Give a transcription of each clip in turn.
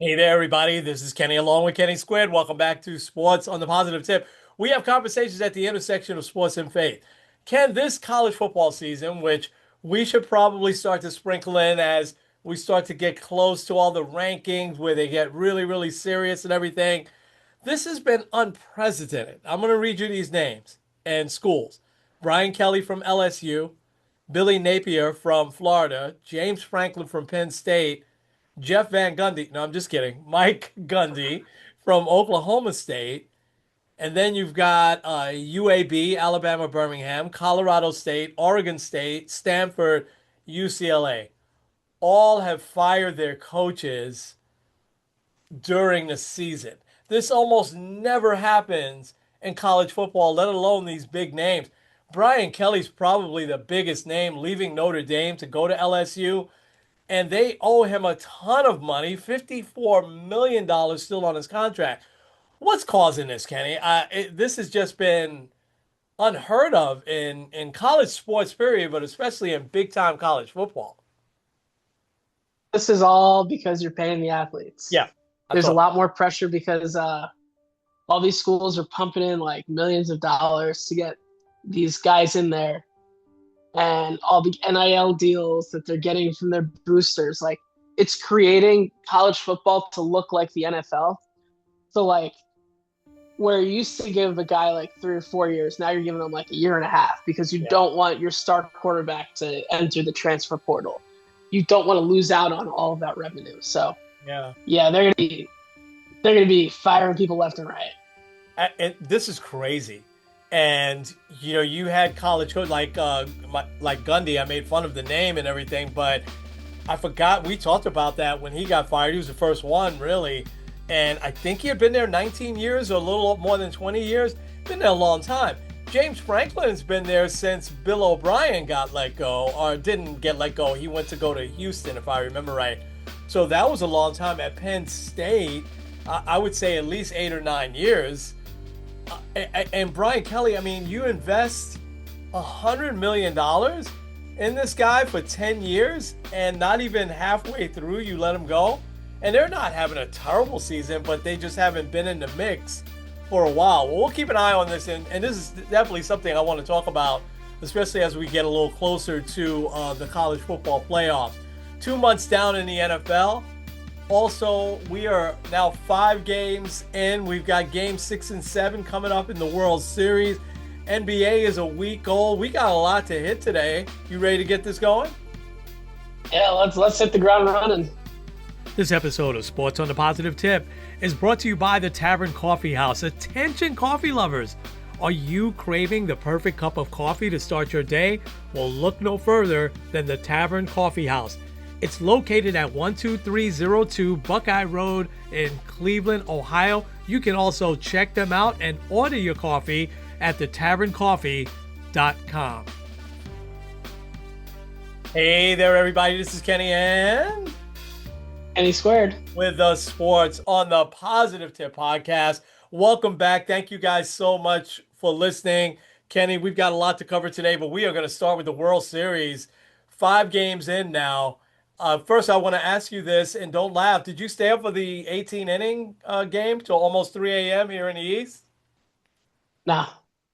Hey there, everybody. This is Kenny along with Kenny Squared. Welcome back to Sports on the Positive Tip. We have conversations at the intersection of sports and faith. Ken, this college football season, which we should probably start to sprinkle in as we start to get close to all the rankings where they get really, really serious and everything, this has been unprecedented. I'm going to read you these names and schools. Brian Kelly from LSU, Billy Napier from Florida, James Franklin from Penn State, Jeff Van Gundy. No, I'm just kidding. Mike Gundy from Oklahoma State. And then you've got UAB, Alabama, Birmingham, Colorado State, Oregon State, Stanford, UCLA. All have fired their coaches during the season. This almost never happens in college football, let alone these big names. Brian Kelly's probably the biggest name, leaving Notre Dame to go to LSU, and they owe him a ton of money, $54 million still on his contract. What's causing this, Kenny? This has just been unheard of in college sports, period, but especially in big time college football. This is all because you're paying the athletes. Yeah, I There's a thought. lot more pressure because all these schools are pumping in like millions of dollars to get these guys in there, and all the NIL deals that they're getting from their boosters. Like, it's creating college football to look like the NFL. So, like, where you used to give a guy like 3 or 4 years, now you're giving them like a year and a half because you Yeah, don't want your star quarterback to enter the transfer portal. You don't want to lose out on all of that revenue. So yeah. yeah, they're gonna be firing people left and right. And this is crazy. And you had college coach like Gundy. I made fun of the name and everything, but I forgot we talked about that when he got fired. He was the first one, really. And I think he had been there 19 years or a little more than 20 years. Been there a long time. James Franklin's been there since Bill O'Brien got let go, or didn't get let go. He went to go to Houston, if I remember right. So that was a long time at Penn State. I would say at least 8 or 9 years. And Brian Kelly, I mean, you invest $100 million in this guy for 10 years, and not even halfway through, you let him go. And they're not having a terrible season, but they just haven't been in the mix for a while. Well, we'll keep an eye on this, and this is definitely something I want to talk about, especially as we get a little closer to the college football playoffs. 2 months down in the NFL. Also, we are now 5 games in. We've got game 6 and 7 coming up in the World Series. NBA is a week old. We got a lot to hit today. You ready to get this going? Yeah, let's hit the ground running. This episode of Sports on the Positive Tip is brought to you by the Tavern Coffee House. Attention, coffee lovers! Are you craving the perfect cup of coffee to start your day? Well, look no further than the Tavern Coffee House. It's located at 12302 Buckeye Road in Cleveland, Ohio. You can also check them out and order your coffee at thetaverncoffee.com. Hey there, everybody. This is Kenny and And he squared. with the Sports on the Positive Tip podcast. Welcome back. Thank you guys so much for listening. Kenny, we've got a lot to cover today, but we are going to start with the World Series. 5 games in now. First, I want to ask you this, and don't laugh. Did you stay up for the 18 inning game till almost 3 a.m. here in the East? Nah,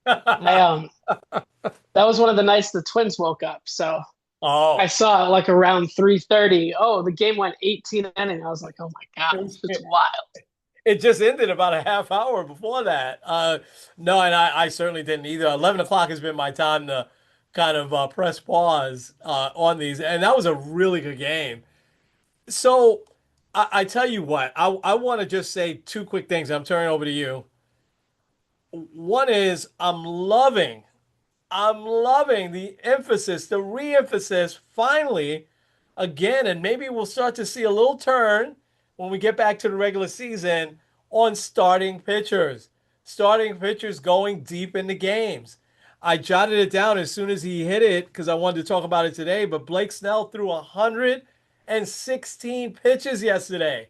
I that was one of the nights the Twins woke up. So I Oh, saw it like around 3:30. Oh, the game went 18 inning. I was like, oh my god, it's wild. it just ended about a half hour before that. No, and I certainly didn't either. 11 o'clock has been my time to kind of press pause on these, and that was a really good game. So I tell you what, I want to just say two quick things. I'm turning over to you. One is I'm loving the emphasis, the re-emphasis finally again, and maybe we'll start to see a little turn when we get back to the regular season on starting pitchers going deep into games. I jotted it down as soon as he hit it because I wanted to talk about it today, but Blake Snell threw 116 pitches yesterday.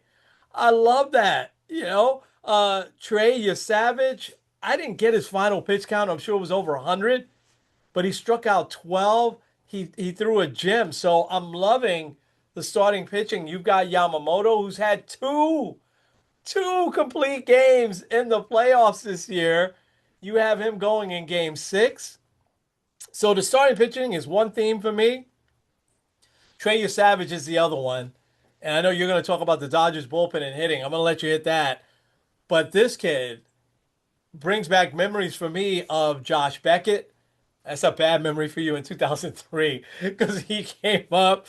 I love that. Trey Yesavage, I didn't get his final pitch count. I'm sure it was over 100, but he struck out 12. He threw a gem. So I'm loving the starting pitching, you've got Yamamoto, who's had two complete games in the playoffs this year. You have him going in game six. So the starting pitching is one theme for me. Trey Savage is the other one. And I know you're going to talk about the Dodgers bullpen and hitting. I'm going to let you hit that. But this kid brings back memories for me of Josh Beckett. That's a bad memory for you in 2003 because he came up.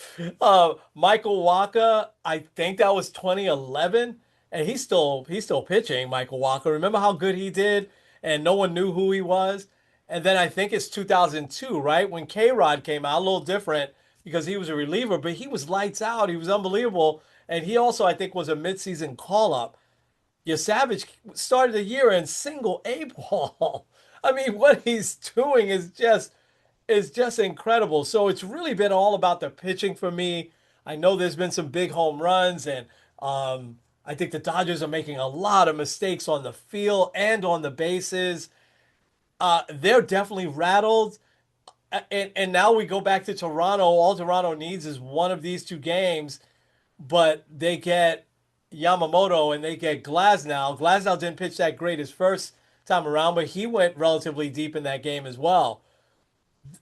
Michael Wacha, I think that was 2011, and he's still pitching. Michael Wacha, remember how good he did, and no one knew who he was. And then I think it's 2002, right, when K Rod came out, a little different because he was a reliever, but he was lights out. He was unbelievable, and he also I think was a midseason call up. Your Savage started the year in single A ball. I mean, what he's doing is just incredible. So it's really been all about the pitching for me. I know there's been some big home runs, and I think the Dodgers are making a lot of mistakes on the field and on the bases. They're definitely rattled. And now we go back to Toronto. All Toronto needs is one of these two games, but they get Yamamoto and they get Glasnow. Glasnow didn't pitch that great his first time around, but he went relatively deep in that game as well.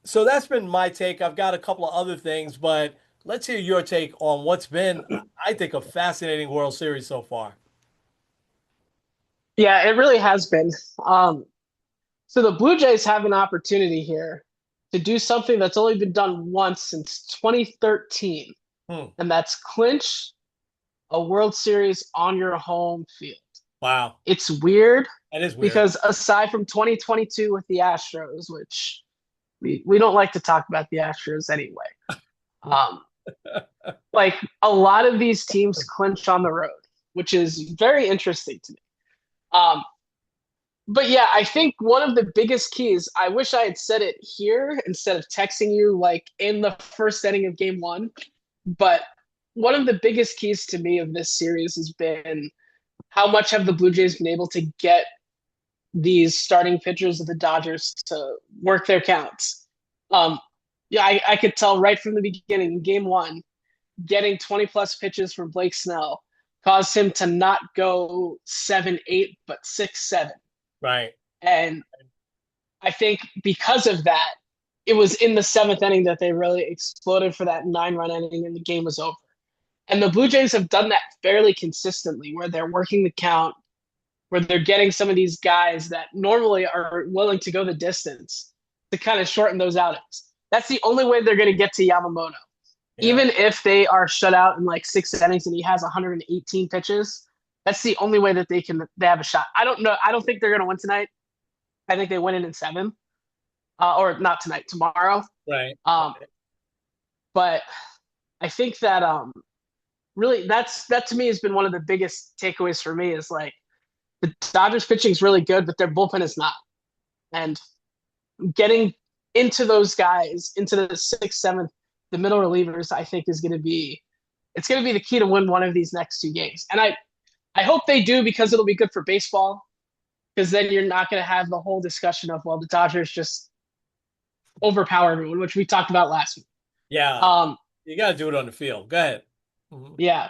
So that's been my take. I've got a couple of other things, but let's hear your take on what's been, I think, a fascinating World Series so far. Yeah, it really has been. So the Blue Jays have an opportunity here to do something that's only been done once since 2013, Hmm. and that's clinch a World Series on your home field. Wow. It's weird That is weird. because aside from 2022 with the Astros, which we don't like to talk about the Astros anyway, um, like a lot of these teams clinch on the road, which is very interesting to me. Um, but yeah, I think one of the biggest keys, I wish I had said it here instead of texting you like in the first inning of game one, but one of the biggest keys to me of this series has been how much have the Blue Jays been able to get these starting pitchers of the Dodgers to work their counts. Yeah, I could tell right from the beginning in game one, getting 20 plus pitches from Blake Snell caused him to not go 7-8, but 6-7. Right. And I think because of that, it was in the seventh inning that they really exploded for that 9-run inning and the game was over. And the Blue Jays have done that fairly consistently where they're working the count, where they're getting some of these guys that normally are willing to go the distance to kind of shorten those outings. That's the only way they're going to get to Yamamoto. Yeah. Even if they are shut out in like 6 innings and he has 118 pitches, that's the only way that they have a shot. I don't know. I don't think they're going to win tonight. I think they win it in seven, or not tonight, tomorrow. Right. But I think that really that to me has been one of the biggest takeaways for me is like the Dodgers pitching is really good, but their bullpen is not. And getting into those guys, into the sixth, seventh, the middle relievers, I think is going to be the key to win one of these next two games. And I hope they do because it'll be good for baseball. Because then you're not going to have the whole discussion of, well, the Dodgers just overpower everyone, which we talked about last week. Yeah. You got to do it on the field. Go ahead. Mhm. Yeah.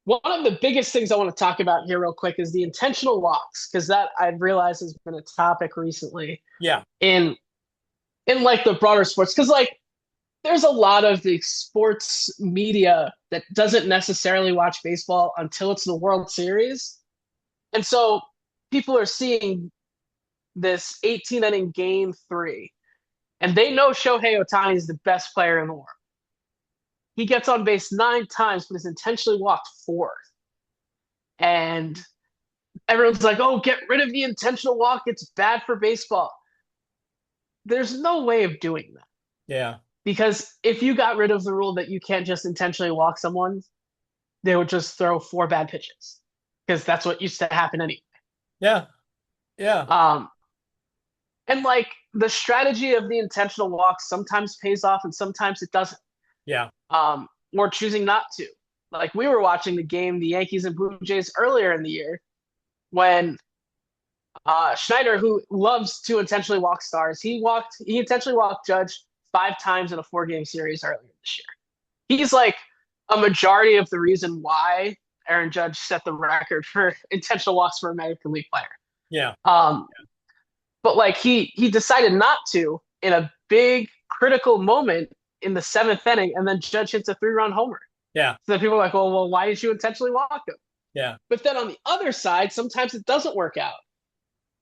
One of the biggest things I want to talk about here real quick is the intentional walks, because that I've realized has been a topic recently Yeah. in like the broader sports. Because like there's a lot of the sports media that doesn't necessarily watch baseball until it's the World Series. And so people are seeing this 18-inning game 3, and they know Shohei Ohtani is the best player in the world. He gets on base 9 times, but is intentionally walked 4. And everyone's like, oh, get rid of the intentional walk. It's bad for baseball. There's no way of doing that. Yeah. Because if you got rid of the rule that you can't just intentionally walk someone, they would just throw 4 bad pitches. Because that's what used to happen anyway. Yeah. Yeah. And like the strategy of the intentional walk sometimes pays off and sometimes it doesn't. Yeah. Or choosing not to. Like we were watching the game, the Yankees and Blue Jays earlier in the year when Schneider, who loves to intentionally walk stars, he intentionally walked Judge 5 times in a 4-game series earlier this year. He's like a majority of the reason why Aaron Judge set the record for intentional walks for an American League player. Yeah, Um, but like he decided not to in a big critical moment in the seventh inning, and then Judge hits a 3-run homer. yeah, So then people are like, well, why did you intentionally walk him? yeah, But then on the other side, sometimes it doesn't work out,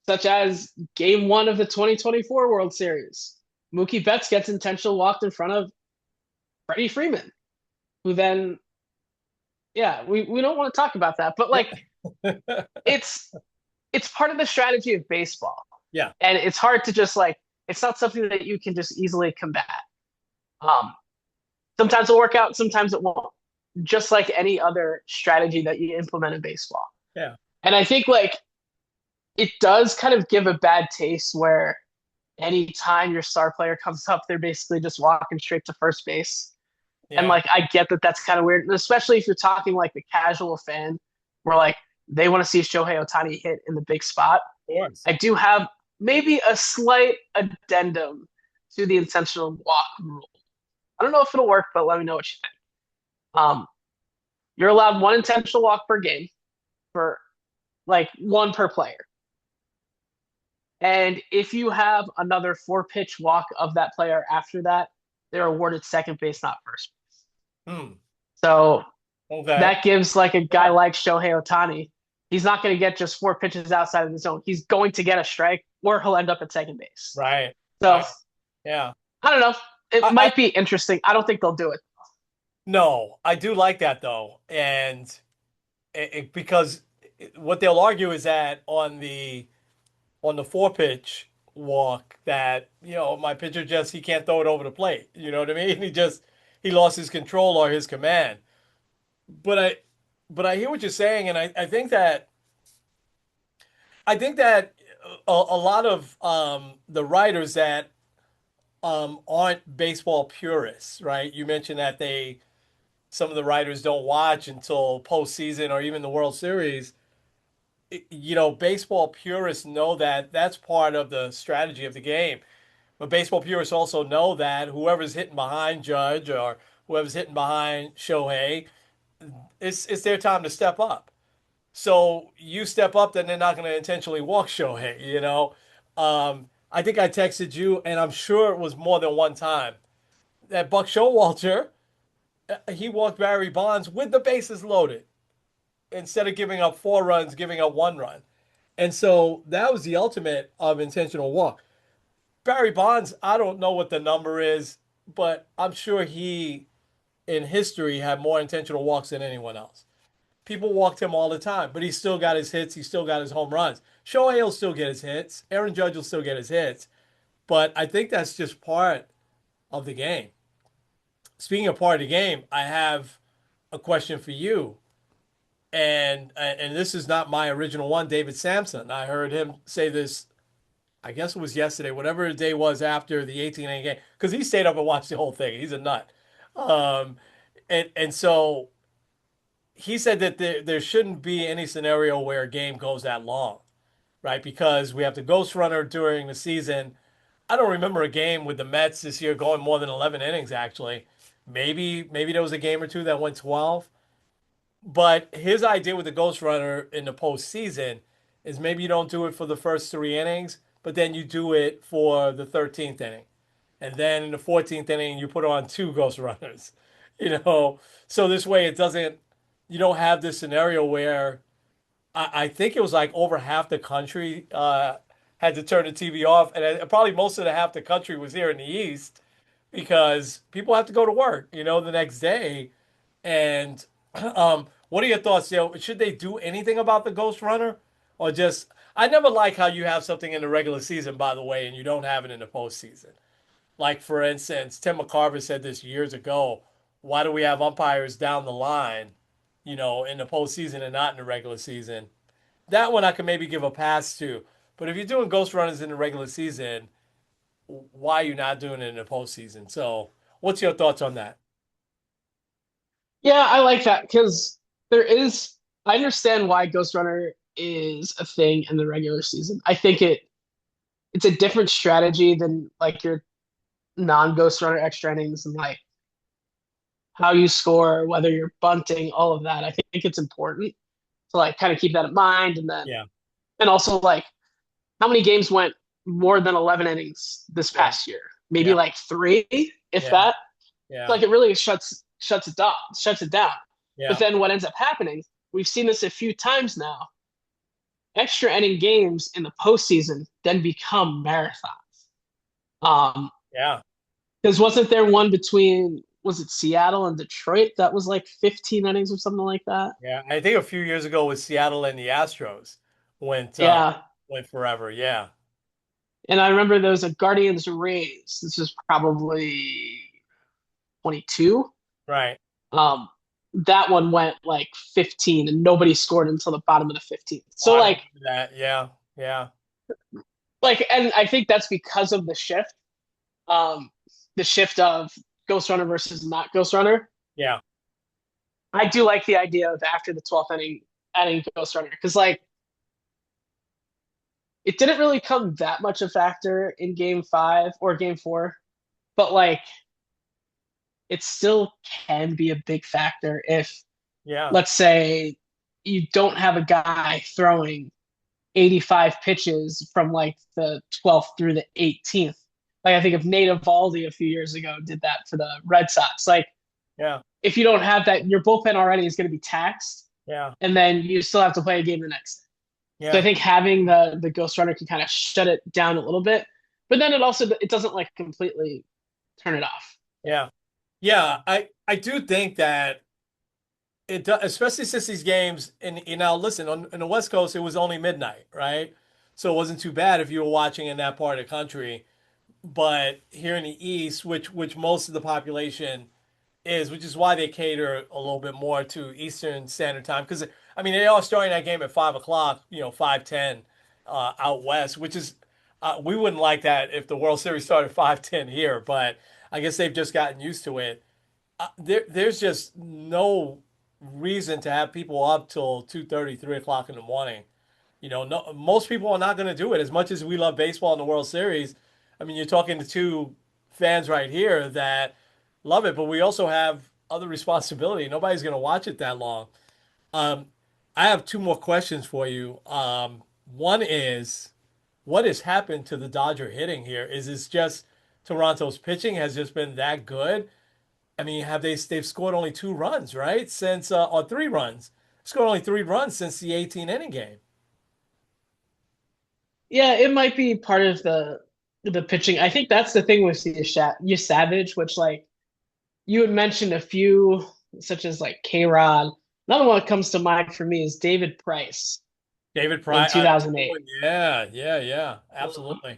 such as Game One of the 2024 World Series. Mookie Betts gets intentional walked in front of Freddie Freeman, who then, yeah, we don't want to talk about that, but like it's it's part of the strategy of baseball, yeah, and it's hard to just like it's not something that you can just easily combat. Um, Sometimes it'll work out, sometimes it won't. Just like any other strategy that you implement in baseball. yeah, And I think like it does kind of give a bad taste where anytime your star player comes up, they're basically just walking straight to first base. And yeah. like I get that that's kind of weird, and especially if you're talking like the casual fan, where like they want to see Shohei Ohtani hit in the big spot. Of course. I do have maybe a slight addendum to the intentional walk rule. I don't know if it'll work, but let me know what you think. Um, you're allowed one intentional walk per game for like one per player. And if you have another 4 pitch walk of that player after that, they're awarded second base, not first base. Hmm. So Okay. that gives like a guy Yeah. like Shohei Ohtani, he's not going to get just 4 pitches outside of the zone. He's going to get a strike or he'll end up at second base. Right. So Right. Yeah. I don't know. It I might be interesting. I don't think they'll do it. no, I do like that though, and because what they'll argue is that on the four pitch walk that my pitcher just he can't throw it over the plate. You know what I mean? He lost his control or his command. But I hear what you're saying, and I think that a lot of the writers that aren't baseball purists, right? You mentioned that some of the writers don't watch until postseason or even the World Series. Baseball purists know that that's part of the strategy of the game. But baseball purists also know that whoever's hitting behind Judge or whoever's hitting behind Shohei, it's their time to step up. So you step up, then they're not going to intentionally walk Shohei. I think I texted you, and I'm sure it was more than one time that Buck Showalter, he walked Barry Bonds with the bases loaded instead of giving up 4 runs, giving up 1 run. And so that was the ultimate of intentional walk. Barry Bonds, I don't know what the number is, but I'm sure he in history had more intentional walks than anyone else. People walked him all the time, but he still got his hits. He still got his home runs. Shohei will still get his hits. Aaron Judge will still get his hits. But I think that's just part of the game. Speaking of part of the game, I have a question for you. And this is not my original one, David Sampson. I heard him say this, I guess it was yesterday, whatever the day was after the 18 inning game, because he stayed up and watched the whole thing. He's a nut. Um, and so he said that there shouldn't be any scenario where a game goes that long, right? Because we have the ghost runner during the season. I don't remember a game with the Mets this year going more than 11 innings, actually. Maybe there was a game or two that went 12. But his idea with the ghost runner in the postseason is maybe you don't do it for the first 3 innings, but then you do it for the 13th inning. And then in the 14th inning, you put on two ghost runners, So this way you don't have this scenario where I think it was like over half the country had to turn the TV off. And probably most of the half the country was here in the East because people have to go to work, the next day. And what are your thoughts? Should they do anything about the Ghost Runner, or just? I never like how you have something in the regular season, by the way, and you don't have it in the postseason. Like for instance, Tim McCarver said this years ago. Why do we have umpires down the line, in the postseason and not in the regular season? That one I can maybe give a pass to. But if you're doing Ghost Runners in the regular season, why are you not doing it in the postseason? So, what's your thoughts on that? Yeah, I like that because there is. I understand why Ghost Runner is a thing in the regular season. I think it's a different strategy than like your non Ghost Runner extra innings and like how you score, whether you're bunting, all of that. I think it's important to like kind of keep that in mind, Yeah. and also like how many games went more than 11 innings this Yeah. past year? Maybe Yeah. like three, if Yeah. that. Yeah. Like it really shuts it down. But Yeah. then what ends up happening? We've seen this a few times now. Extra inning games in the postseason then become marathons. Yeah. Because wasn't there one between was it Seattle and Detroit that was like 15 innings or something like that? Yeah. I think a few years ago with Seattle and the Astros went uh Yeah. went forever. Yeah. And I remember there was a Guardians Rays. This was probably 22. Right. Um, that one went like 15 and nobody scored until the bottom of the 15th. Oh, So I like remember that. Yeah. Yeah. and I think that's because of um, the shift of Ghost Runner versus not Ghost Runner. Yeah. I do like the idea of after the 12th inning adding Ghost Runner because like it didn't really come that much a factor in Game 5 or Game 4, but like it still can be a big factor if, Yeah. let's say, you don't have a guy throwing 85 pitches from like the 12th through the 18th. Like I think of Nate Eovaldi a few years ago did that for the Red Sox. Like Yeah. if you don't have that, your bullpen already is going to be taxed, Yeah. and then you still have to play a game the next day. So I Yeah. think having the Ghost Runner can kind of shut it down a little bit, but then it doesn't like completely turn it off. Yeah. Yeah. I do think that it does, especially since these games, and you know, listen, on in the West Coast, it was only midnight, right? So it wasn't too bad if you were watching in that part of the country. But here in the East, which most of the population is, which is why they cater a little bit more to Eastern Standard Time. Because I mean, they are starting that game at 5 o'clock, 5:10 out west, which is we wouldn't like that if the World Series started 5:10 here, but I guess they've just gotten used to it. There's just no reason to have people up till 2:30, 3 o'clock in the morning. No, most people are not going to do it. As much as we love baseball and the World Series, I mean, you're talking to two fans right here that love it, but we also have other responsibility. Nobody's going to watch it that long. Um, I have two more questions for you. One is, what has happened to the Dodger hitting here? Is this just Toronto's pitching has just been that good? I mean, they've scored only 2 runs, right? Since or 3 runs. Scored only 3 runs since the 18 inning game. Yeah, it might be part of the pitching. I think that's the thing with you Savage, which like you had mentioned a few, such as like K Rod. Another one that comes to mind for me is David Price David in Price, that's a good 2008. one. Yeah, yeah, yeah, absolutely.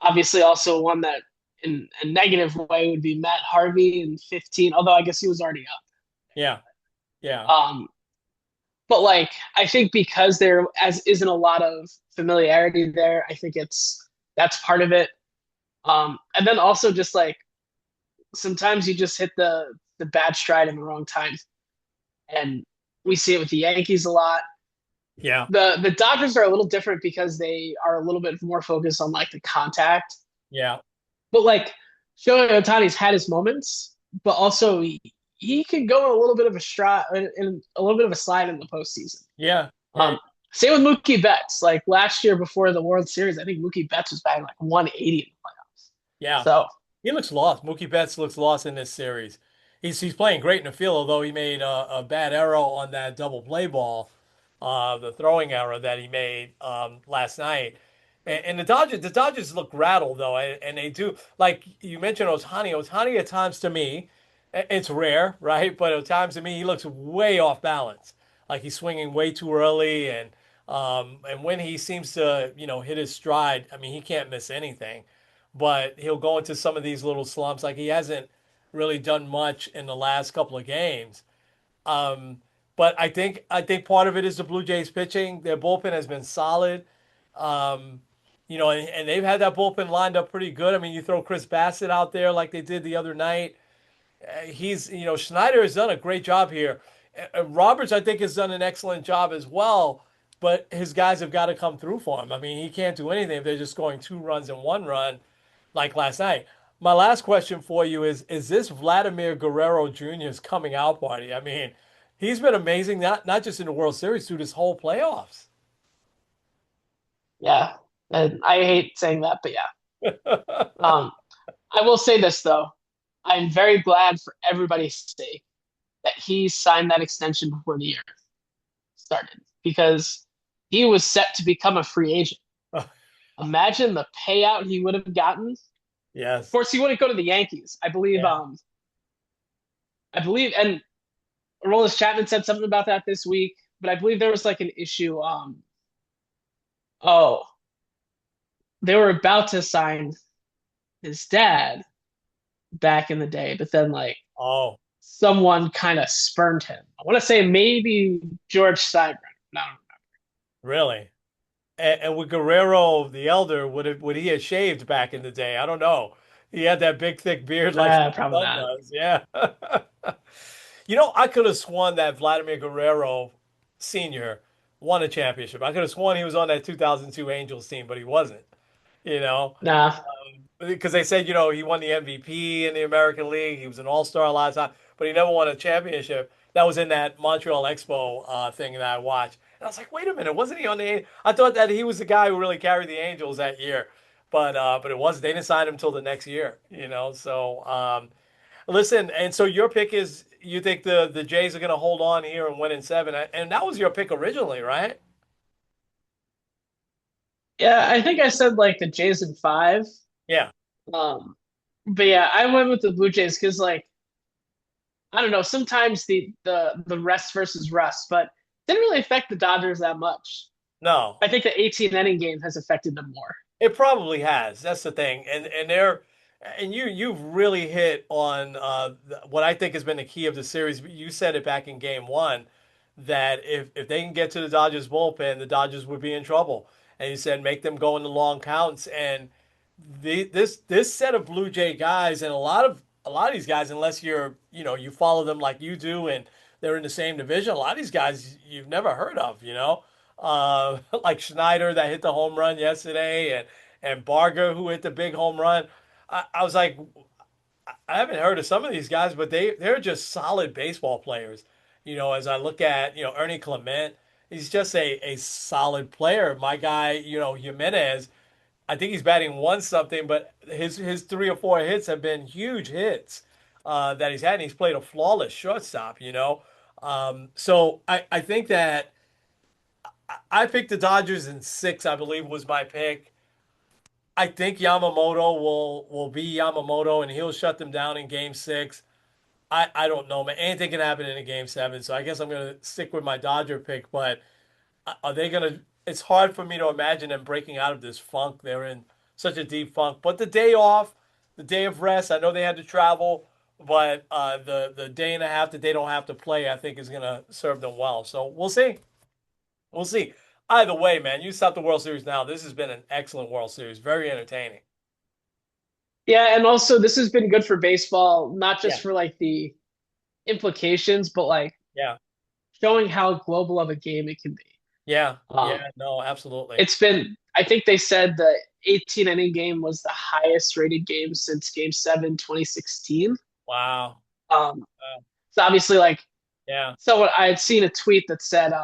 Obviously, also one that in a negative way would be Matt Harvey in 15, although I guess he was already Yeah, yeah, up. But like I think because there as isn't a lot of familiarity there, I think that's part of it. And then also just like sometimes you just hit the bad stride in the wrong time, and we see it with the Yankees a lot. yeah, The Dodgers are a little different because they are a little bit more focused on like the contact. yeah, But like Shohei Ohtani's had his moments, but also he can go a little bit of a stride in a little bit of a slide in the postseason. yeah, yeah, Um, Same with Mookie Betts. Like last year before the World Series, I think Mookie Betts was batting like 180 in the playoffs. yeah. So He looks lost. Mookie Betts looks lost in this series. He's playing great in the field, although he made a bad error on that double play ball, the throwing error that he made last night. And the Dodgers look rattled though, and they do. Like you mentioned, Ohtani. Ohtani at times to me, it's rare, right? But at times to me, he looks way off balance. Like he's swinging way too early, and when he seems to hit his stride, I mean he can't miss anything. But he'll go into some of these little slumps. Like he hasn't really done much in the last couple of games. Um, but I think part of it is the Blue Jays pitching. Their bullpen has been solid. Um, and they've had that bullpen lined up pretty good. I mean, you throw Chris Bassett out there like they did the other night. Schneider has done a great job here. Roberts, I think, has done an excellent job as well. But his guys have got to come through for him. I mean, he can't do anything if they're just scoring 2 runs and 1 run like last night. My last question for you is this Vladimir Guerrero Jr.'s coming out party? I mean, he's been amazing, not just in the World Series, through this whole playoffs. Yeah, and I hate saying that, but yeah. Um, I will say this though, I'm very glad for everybody's sake that he signed that extension before the year started because he was set to become a free agent. Imagine the payout he would have gotten. Of Yes. course, he wouldn't go to the Yankees. I believe. Yeah. I believe, and Aroldis Chapman said something about that this week. But I believe there was like an issue. Oh, they were about to sign his dad back in the day, but then like Oh, someone kind of spurned him. I want to say maybe George Steinbrenner. No, really? And with Guerrero the elder, would he have shaved back in the day? I don't know. He had that big thick beard like his probably son not. does. Yeah. I could have sworn that Vladimir Guerrero Sr. won a championship. I could have sworn he was on that 2002 Angels team, but he wasn't. You know, Nah, because they said, he won the MVP in the American League. He was an All-Star a lot of time, but he never won a championship. That was in that Montreal Expo thing that I watched. And I was like, wait a minute, wasn't he on the? I thought that he was the guy who really carried the Angels that year, but it wasn't. They didn't sign him until the next year. So listen, and so your pick is you think the Jays are going to hold on here and win in seven, and that was your pick originally, right? yeah, I think I said like the Jays in five. Yeah. Um, but yeah, I went with the Blue Jays because like I don't know, sometimes the rest versus rust, but didn't really affect the Dodgers that much. No. I think the 18 inning game has affected them more. It probably has. That's the thing, and you've really hit on what I think has been the key of the series. You said it back in Game One that if they can get to the Dodgers bullpen, the Dodgers would be in trouble. And you said make them go in the long counts. And this set of Blue Jay guys and a lot of these guys, unless you follow them like you do and they're in the same division, a lot of these guys you've never heard of. Like Schneider that hit the home run yesterday, and Barger who hit the big home run. I was like, I haven't heard of some of these guys, but they're just solid baseball players. As I look at Ernie Clement, he's just a solid player. My guy, Jimenez, I think he's batting one something, but his three or four hits have been huge hits that he's had, and he's played a flawless shortstop. So I think that. I picked the Dodgers in six, I believe was my pick. I think Yamamoto will be Yamamoto and he'll shut them down in game six. I don't know, man. Anything can happen in a game seven. So I guess I'm gonna stick with my Dodger pick, but are they gonna it's hard for me to imagine them breaking out of this funk. They're in such a deep funk. But the day off, the day of rest, I know they had to travel, but the day and a half that they don't have to play, I think is gonna serve them well. So we'll see. We'll see. Either way, man, you stop the World Series now. This has been an excellent World Series. Very entertaining. Yeah, and also this has been good for baseball, not Yeah. just for like the implications, but like Yeah. showing how global of a game it can be. Yeah. Um, Yeah. No, absolutely. it's been, I think they said the 18 inning game was the highest rated game since Game 7, 2016. Wow. Um, Wow. so obviously, like, Yeah. so I had seen a tweet that said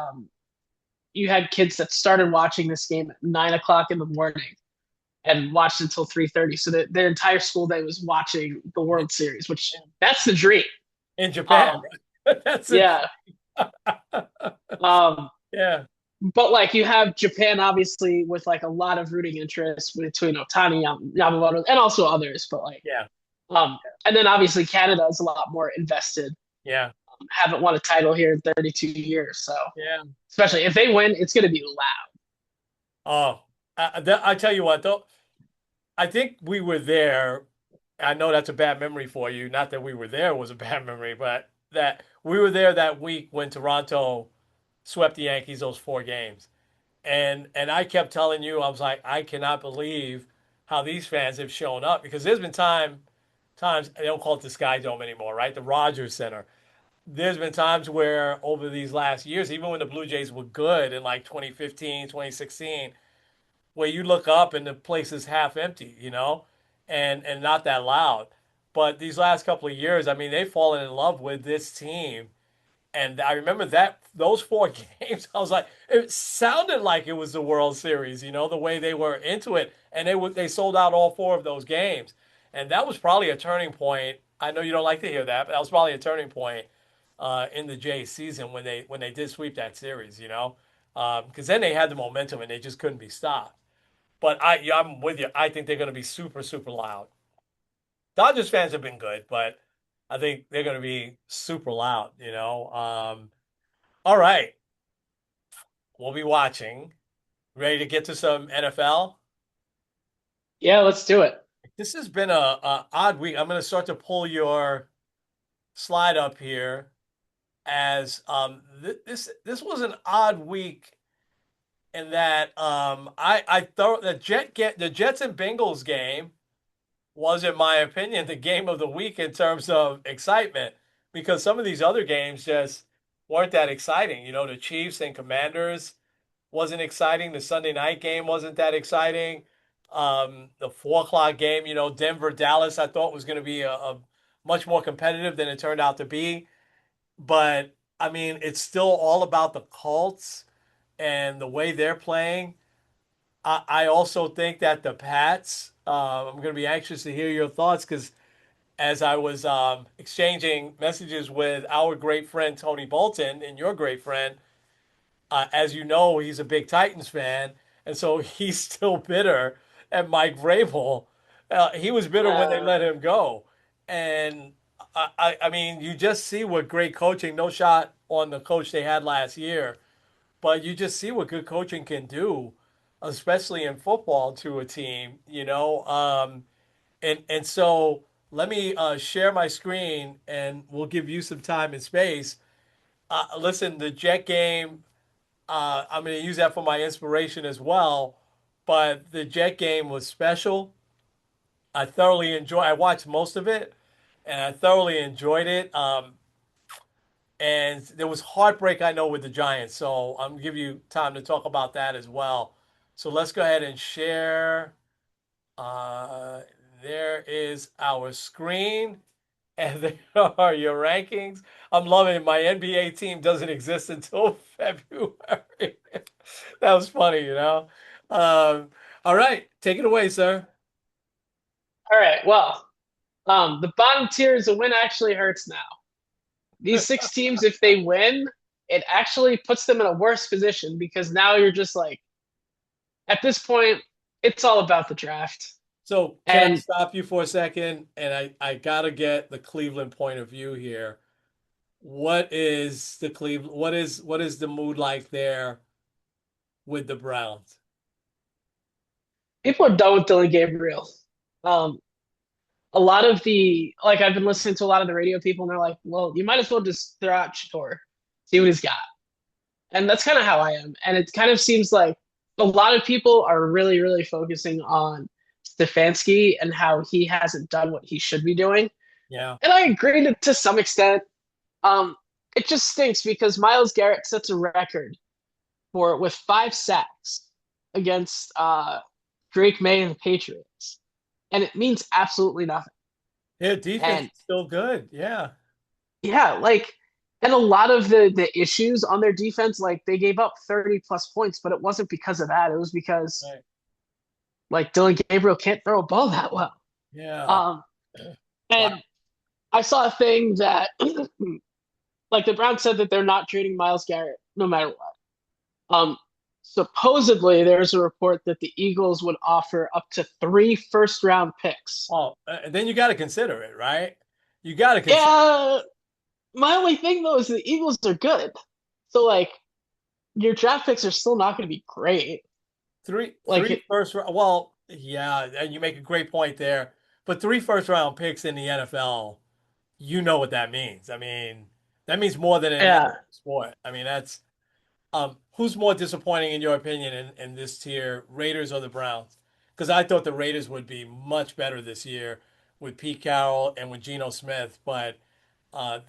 you had kids that started watching this game at 9 o'clock in the morning and watched until 3:30. So that their entire school day was watching the World Series, which that's the dream. In Japan, Um, right? That's it. yeah. Um, Yeah. but like you have Japan, obviously, with like a lot of rooting interest between Otani, Yamamoto, and also others. But like, Yeah. um, and then obviously Canada is a lot more invested. Yeah. Haven't won a title here in 32 years, so Yeah. especially if they win, it's going to be loud. Oh, I tell you what, though, I think we were there. I know that's a bad memory for you. Not that we were there was a bad memory, but that we were there that week when Toronto swept the Yankees those four games. And I kept telling you, I was like, I cannot believe how these fans have shown up because there's been times they don't call it the Sky Dome anymore, right? The Rogers Center. There's been times where over these last years, even when the Blue Jays were good in like 2015, 2016, where you look up and the place is half empty. and not that loud. But these last couple of years, I mean, they've fallen in love with this team. And I remember that those four games, I was like, it sounded like it was the World Series, the way they were into it, and they sold out all four of those games, and that was probably a turning point. I know you don't like to hear that, but that was probably a turning point in the Jays season when they did sweep that series, because then they had the momentum and they just couldn't be stopped. But yeah, I'm with you. I think they're going to be super super loud. Dodgers fans have been good, but I think they're going to be super loud. All right, we'll be watching. Ready to get to some NFL? Yeah, let's do it. This has been a odd week. I'm going to start to pull your slide up here as this was an odd week in that I thought the Jets and Bengals game was, in my opinion, the game of the week in terms of excitement because some of these other games just weren't that exciting. The Chiefs and Commanders wasn't exciting. The Sunday night game wasn't that exciting. The 4 o'clock game, Denver Dallas, I thought was going to be a much more competitive than it turned out to be. But I mean, it's still all about the Colts and the way they're playing. I also think that the Pats. I'm going to be anxious to hear your thoughts because as I was exchanging messages with our great friend Tony Bolton and your great friend, as you know, he's a big Titans fan, and so he's still bitter at Mike Vrabel. He was bitter when they Uh, let him go, and I mean, you just see what great coaching. No shot on the coach they had last year, but you just see what good coaching can do, especially in football to a team. And so let me share my screen, and we'll give you some time and space. Listen, the Jet game. I'm going to use that for my inspiration as well. But the Jet game was special. I thoroughly enjoy. I watched most of it, and I thoroughly enjoyed it. And there was heartbreak, I know, with the Giants. So I'm gonna give you time to talk about that as well. So let's go ahead and share. Uh, there is our screen, and there are your rankings. I'm loving it. My NBA team doesn't exist until February. That was funny. All right, take it away, sir. all right. Well, the bottom tier is a win actually hurts now. These six teams, if they win, it actually puts them in a worse position because now you're just like, at this point, it's all about the draft. So can I And stop you for a second? And I gotta get the Cleveland point of view here. What is the Cleveland? What is the mood like there with the Browns? people are done with Dylan Gabriel. Um, a lot of like I've been listening to a lot of the radio people, and they're like, "Well, you might as well just throw out Shador, see what he's got." And that's kind of how I am. And it kind of seems like a lot of people are really, really focusing on Stefanski and how he hasn't done what he should be doing. Yeah. And I agree to some extent. Um, it just stinks because Miles Garrett sets a record for with 5 sacks against Drake May and the Patriots, and it means absolutely nothing. Yeah, defense And is still good. Yeah. yeah, like, and a lot of the issues on their defense, like they gave up 30 plus points, but it wasn't because of that. It was because Right. like Dylan Gabriel can't throw a ball that well. Yeah. Um, Wow. and I saw a thing that like the Browns said that they're not trading Miles Garrett no matter what. Supposedly there's a report that the Eagles would offer up to 3 first round picks. Oh, and then you got to consider it, right? You got to consider Yeah, my only thing though is the Eagles are good. So like your draft picks are still not going to be great. three Like three first round. Well, yeah, and you make a great point there. But three first round picks in the NFL, you know what that means. I mean, that means more than in any yeah, sport. I mean, that's who's more disappointing in your opinion in this tier, Raiders or the Browns? Because I thought the Raiders would be much better this year with Pete Carroll and with Geno Smith, but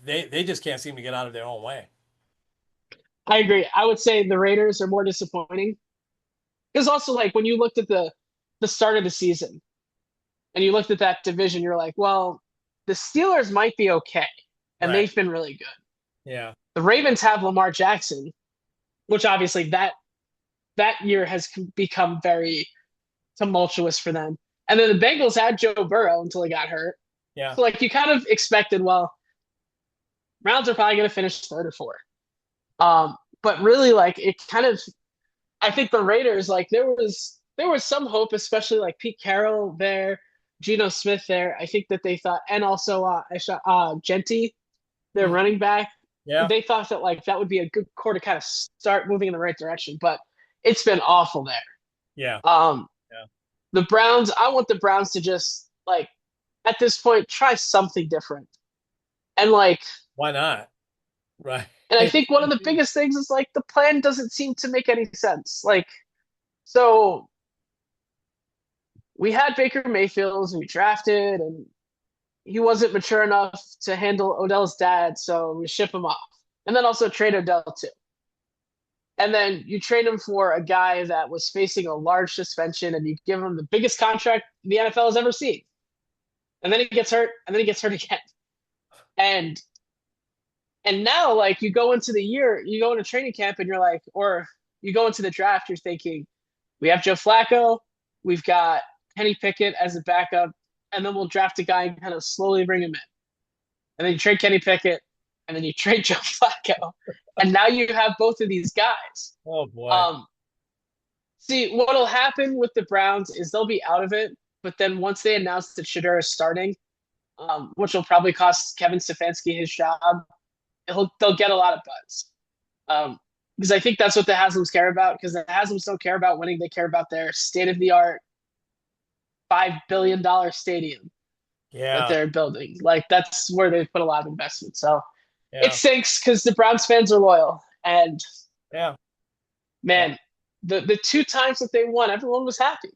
they just can't seem to get out of their own way. I agree. I would say the Raiders are more disappointing. Because also like when you looked at the start of the season, and you looked at that division, you're like, well, the Steelers might be okay, and Right. they've been really good. Yeah. The Ravens have Lamar Jackson, which obviously that year has become very tumultuous for them. And then the Bengals had Joe Burrow until he got hurt. Yeah. So like you kind of expected, well, Browns are probably going to finish third or fourth. But really, like it kind of, I think the Raiders, like there was some hope, especially like Pete Carroll there, Geno Smith there. I think that they thought, and also Genty, their Mhm. running back, Yeah. they thought that like that would be a good core to kind of start moving in the right direction. But it's been awful there. Yeah. Um, Yeah. the Browns, I want the Browns to just like at this point try something different. And like Why not? Right. and I think one of the biggest things is like the plan doesn't seem to make any sense. Like so we had Baker Mayfield and we drafted and he wasn't mature enough to handle Odell's dad, so we ship him off. And then also trade Odell too. And then you trade him for a guy that was facing a large suspension and you give him the biggest contract the NFL has ever seen. And then he gets hurt, and then he gets hurt again. And and now like you go into the year, you go into training camp and you're like, or you go into the draft, you're thinking, we have Joe Flacco, we've got Kenny Pickett as a backup, and then we'll draft a guy and kind of slowly bring him in. And then you trade Kenny Pickett, and then you trade Joe Flacco. And now you have both of these guys. Oh boy. Um, See, what'll happen with the Browns is they'll be out of it, but then once they announce that Shedeur is starting, which will probably cost Kevin Stefanski his job, they'll get a lot of buzz. Because I think that's what the Haslam's care about. Because the Haslam's don't care about winning; they care about their state of the art $5 billion stadium that Yeah. they're building. Like that's where they put a lot of investment. So it Yeah. sinks because the Browns fans are loyal. And Yeah. Yeah. man, the two times that they won, everyone was happy.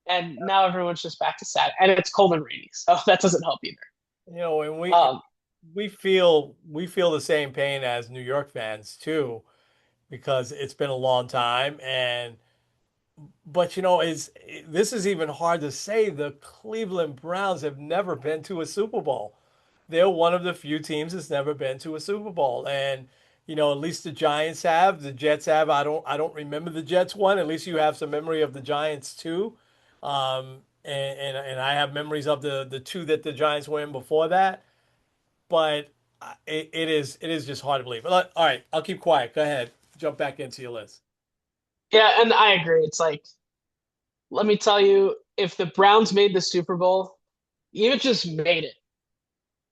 And now everyone's just back to sad. And it's cold and rainy, so that doesn't help either. And Um, we feel the same pain as New York fans too, because it's been a long time. And but is this is even hard to say. The Cleveland Browns have never been to a Super Bowl. They're one of the few teams that's never been to a Super Bowl. And at least the Giants have, the Jets have. I don't remember the Jets one. At least you have some memory of the Giants too. And I have memories of the two that the Giants were in before that. But it is just hard to believe. But all right, I'll keep quiet. Go ahead. Jump back into your list. yeah, and I agree. It's like, let me tell you, if the Browns made the Super Bowl, even just made it,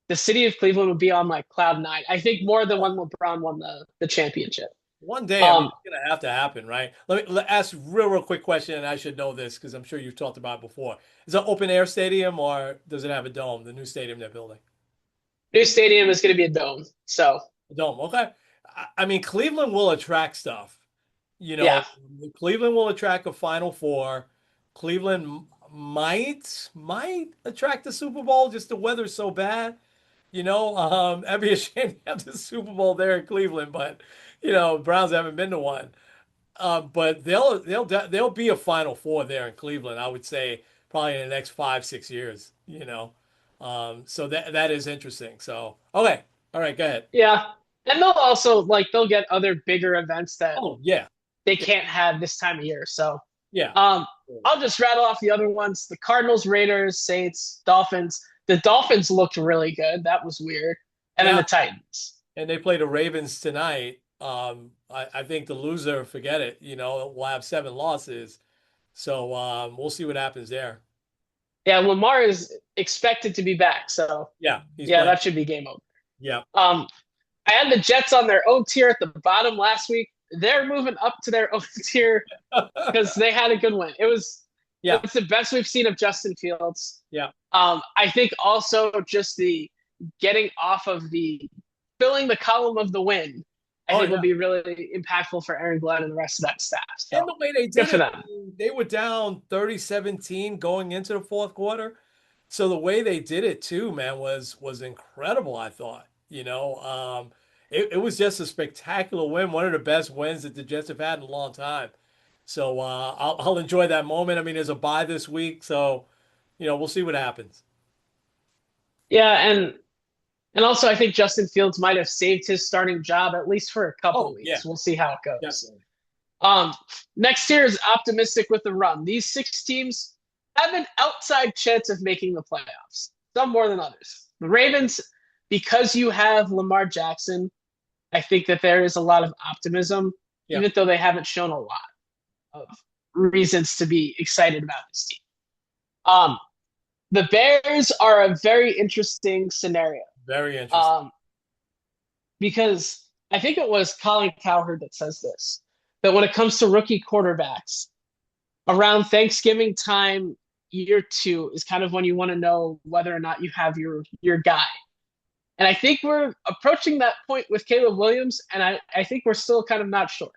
the city of Cleveland would be on like cloud nine. I think more than when LeBron won the championship. One day, I mean, Um, it's gonna have to happen, right? Let me ask real quick question, and I should know this because I'm sure you've talked about it before. Is it an open air stadium or does it have a dome? The new stadium they're building. New stadium is going to be a dome. So A dome. Okay. I mean, Cleveland will attract stuff. You know, yeah, Cleveland will attract a Final Four. Cleveland might attract the Super Bowl. Just the weather's so bad. That'd be a shame to have the Super Bowl there in Cleveland, but Browns haven't been to one. But they'll be a Final Four there in Cleveland. I would say probably in the next 5 6 years. So that is interesting. So okay, all right, go ahead. yeah. And they'll get other bigger events that Oh yeah, they yeah, can't have this time of year. So yeah. um, I'll just rattle off the other ones: the Cardinals, Raiders, Saints, Dolphins. The Dolphins looked really good. That was weird. And then Yeah. the Titans. And they play the Ravens tonight. I think the loser, forget it. Will have 7 losses. So we'll see what happens there. Yeah, Lamar is expected to be back. So Yeah, he's yeah, playing. that should be game over. Yeah. Um, I had the Jets on their own tier at the bottom last week. They're moving up to their own tier because they had a good win. Yeah. It's the best we've seen of Justin Fields. Yeah. I think also just the getting off of the filling the column of the win, I Oh think will yeah. be really impactful for Aaron Glenn and the rest of that staff. And So the way they good did for it, them. they were down 30-17 going into the fourth quarter. So the way they did it too, man, was incredible, I thought. It was just a spectacular win, one of the best wins that the Jets have had in a long time. So I'll enjoy that moment. I mean, there's a bye this week, so we'll see what happens. Yeah, and also I think Justin Fields might have saved his starting job at least for a couple Oh, of yeah, weeks. We'll see how it goes. definitely. Um, Next year is optimistic with the run. These six teams have an outside chance of making the playoffs, some more than others. The Ravens, because you have Lamar Jackson, I think that there is a lot of optimism, Yeah, even though they haven't shown a lot of reasons to be excited about this team. Um, the Bears are a very interesting scenario very interesting. um, because I think it was Colin Cowherd that says this, that when it comes to rookie quarterbacks, around Thanksgiving time, year two is kind of when you want to know whether or not you have your guy. And I think we're approaching that point with Caleb Williams, and I think we're still kind of not sure.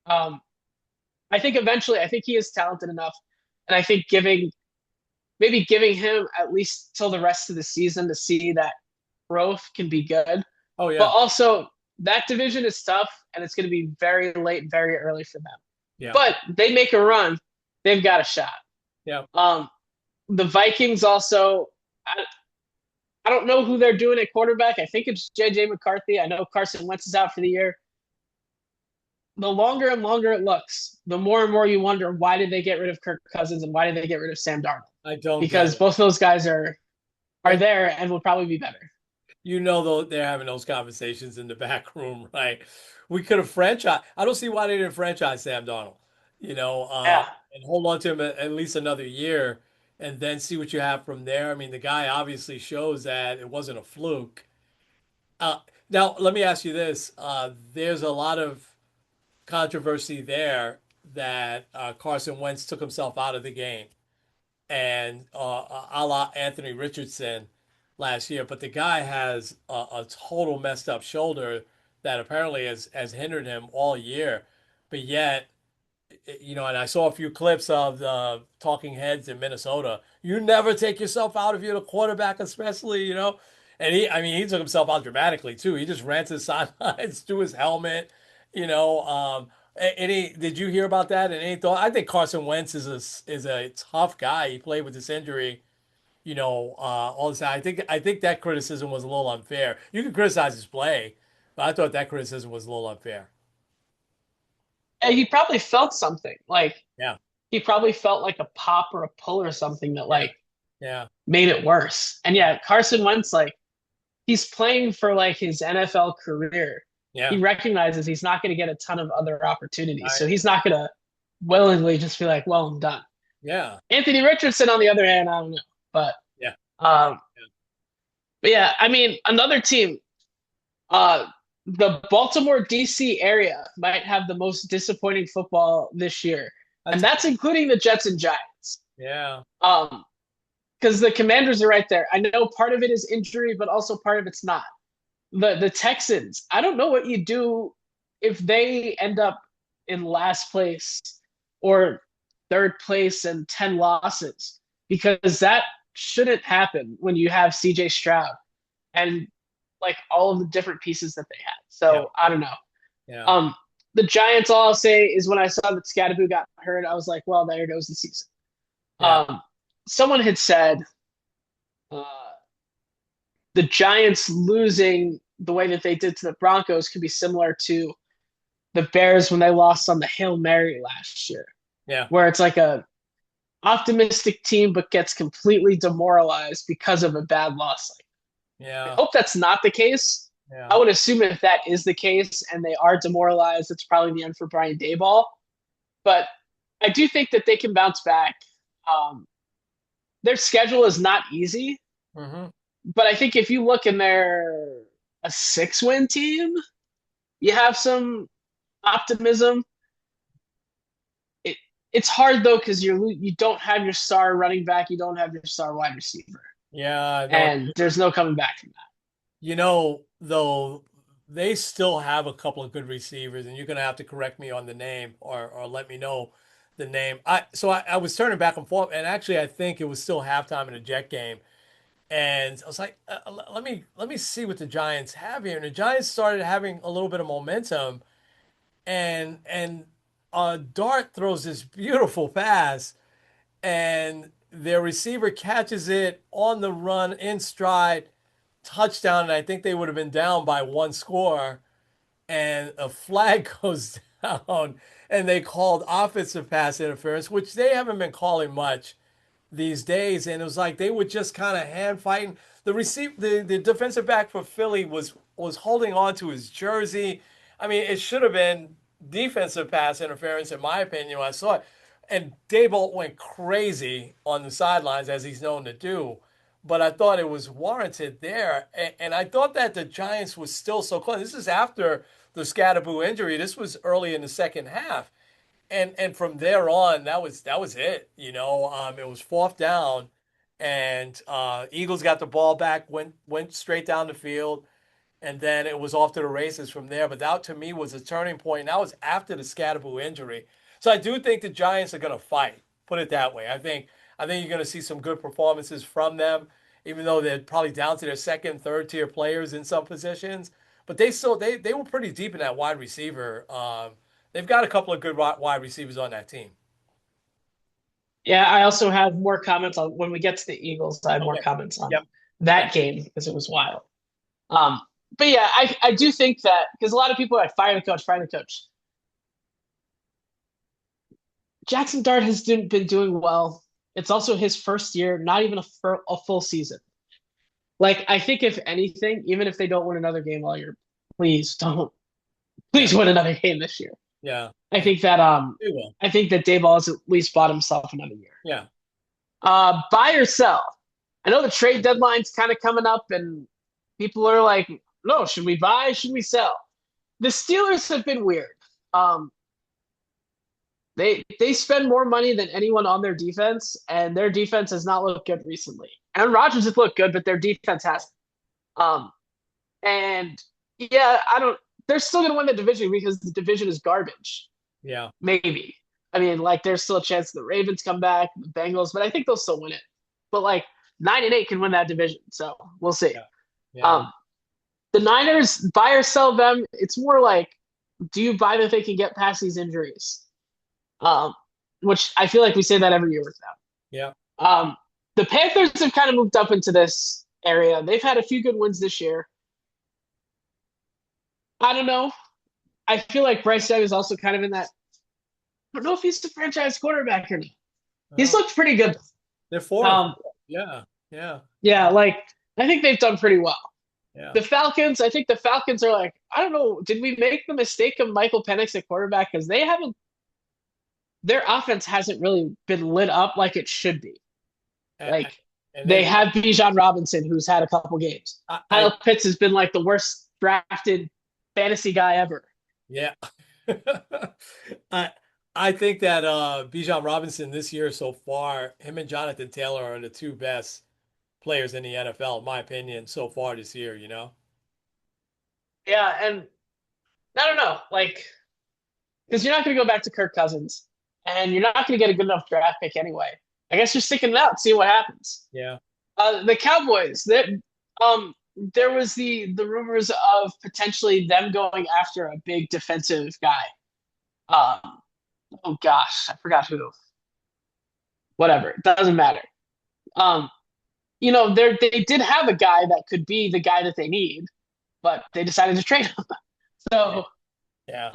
Um, I think eventually, I think he is talented enough, and I think giving him at least till the rest of the season to see that growth can be good. Oh But yeah, also, that division is tough, and it's going to be very late, very early for them. yeah, But they make a run, they've got a shot. yeah. Um, the Vikings also, I don't know who they're doing at quarterback. I think it's JJ McCarthy. I know Carson Wentz is out for the year. The longer and longer it looks, the more and more you wonder why did they get rid of Kirk Cousins and why did they get rid of Sam Darnold? I don't get Because it. both those guys are And there and will probably be better. though they're having those conversations in the back room, right? We could have franchised. I don't see why they didn't franchise Sam Donald, Yeah. and hold on to him at least another year and then see what you have from there. I mean, the guy obviously shows that it wasn't a fluke. Uh, Now, let me ask you this. There's a lot of controversy there that Carson Wentz took himself out of the game and a la Anthony Richardson last year. But the guy has a total messed up shoulder that apparently has hindered him all year. But yet, and I saw a few clips of the talking heads in Minnesota. You never take yourself out if you're the quarterback, especially. And I mean, he took himself out dramatically too. He just ran to the sidelines, threw his helmet, you know. Did you hear about that? And any thought? I think Carson Wentz is a tough guy. He played with this injury, all the time. I think that criticism was a little unfair. You can criticize his play, but I thought that criticism was a little unfair. And he probably felt something. Like Yeah, he probably felt like a pop or a pull or something that yeah, like yeah, made it worse. And yeah, Carson Wentz, like he's playing for like his NFL career. He yeah. recognizes he's not going to get a ton of other opportunities. I, So he's not going to willingly just be like, well, I'm done. yeah, Anthony Richardson, on the other hand, I don't know. But yeah. um, but yeah, I mean, another team, uh, the Baltimore DC area might have the most disappointing football this year, and That's that's including the Jets and Giants. yeah. Um, because the Commanders are right there. I know part of it is injury, but also part of it's not. The Texans, I don't know what you do if they end up in last place or third place and 10 losses, because that shouldn't happen when you have CJ Stroud and like all of the different pieces that they had. Yeah, So I don't know. yeah. Um, the Giants, all I'll say is when I saw that Scadaboo got hurt, I was like, well, there goes the season. Yeah. Um, Someone had said uh, the Giants losing the way that they did to the Broncos could be similar to the Bears when they lost on the Hail Mary last year, Yeah. where it's like a optimistic team but gets completely demoralized because of a bad loss. I Yeah. hope that's not the case. I Yeah. would assume if that is the case and they are demoralized, it's probably the end for Brian Dayball. But I do think that they can bounce back. Um, their schedule is not easy, Hmm. but I think if you look in their a 6-win team, you have some optimism. It it's hard though because you don't have your star running back, you don't have your star wide receiver, Yeah. No, and there's no coming back from that. though they still have a couple of good receivers, and you're gonna have to correct me on the name or let me know the name. I was turning back and forth, and actually I think it was still halftime in a Jet game. And I was like, let me see what the Giants have here. And the Giants started having a little bit of momentum, and Dart throws this beautiful pass, and their receiver catches it on the run in stride, touchdown, and I think they would have been down by one score, and a flag goes down, and they called offensive pass interference, which they haven't been calling much these days. And it was like they were just kind of hand fighting. The defensive back for Philly was holding on to his jersey. I mean, it should have been defensive pass interference, in my opinion, when I saw it. And Daboll went crazy on the sidelines, as he's known to do. But I thought it was warranted there. And I thought that the Giants was still so close. This is after the Scatterboo injury. This was early in the second half. And from there on, that was it. It was fourth down, and Eagles got the ball back, went straight down the field, and then it was off to the races from there. But that to me was a turning point. And that was after the Scatterboo injury. So I do think the Giants are going to fight. Put it that way. I think you're going to see some good performances from them, even though they're probably down to their second, third tier players in some positions. But they were pretty deep in that wide receiver. They've got a couple of good wide receivers on that team. Yeah, I also have more comments on when we get to the Eagles. I have more Okay. comments on Yep. that game because it was wild. Um, but yeah, I do think that because a lot of people are like, fire the coach, fire the coach. Jackson Dart has been doing well. It's also his first year, not even a full season. Like, I think if anything, even if they don't win another game all year, please don't, Yeah. please win another game this year. Yeah. I think that They will. I think that Dayball has at least bought himself another year. Yeah. Buy or sell. I know the trade deadline's kind of coming up, and people are like, "No, should we buy? Should we sell?" The Steelers have been weird. Um, they spend more money than anyone on their defense, and their defense has not looked good recently. Aaron Rodgers has looked good, but their defense hasn't. Um, and yeah, I don't. They're still going to win the division because the division is garbage. Yeah. Maybe. I mean, like, there's still a chance the Ravens come back, the Bengals, but I think they'll still win it. But like 9-8 can win that division, so we'll see. Yeah. Yeah. The Niners, buy or sell them. It's more like, do you buy that they can get past these injuries? Um, which I feel like we say that every year with them. Yeah. The Panthers have kind of moved up into this area. They've had a few good wins this year. I don't know. I feel like Bryce Young is also kind of in that. I don't know if he's the franchise quarterback or not. He's Oh, looked pretty good. they're four. Um, Yeah. Yeah. yeah, like I think they've done pretty well. Yeah. The Falcons, I think the Falcons are like, I don't know, did we make the mistake of Michael Penix at quarterback? Because they haven't, their offense hasn't really been lit up like it should be. And, Like and they then have Bijan Robinson, who's had a couple games. Kyle Pitts has been like the worst drafted fantasy guy ever. yeah. I I think that Bijan Robinson this year so far, him and Jonathan Taylor are the two best players in the NFL, in my opinion, so far this year. Yeah, and I don't know, like, because you're not going to go back to Kirk Cousins, and you're not going to get a good enough draft pick anyway. I guess you're sticking it out, see what happens. Yeah. The Cowboys, there was the rumors of potentially them going after a big defensive guy. Oh gosh, I forgot who. Whatever, it doesn't matter. Um, they did have a guy that could be the guy that they need, but they decided to trade him. So, Yeah.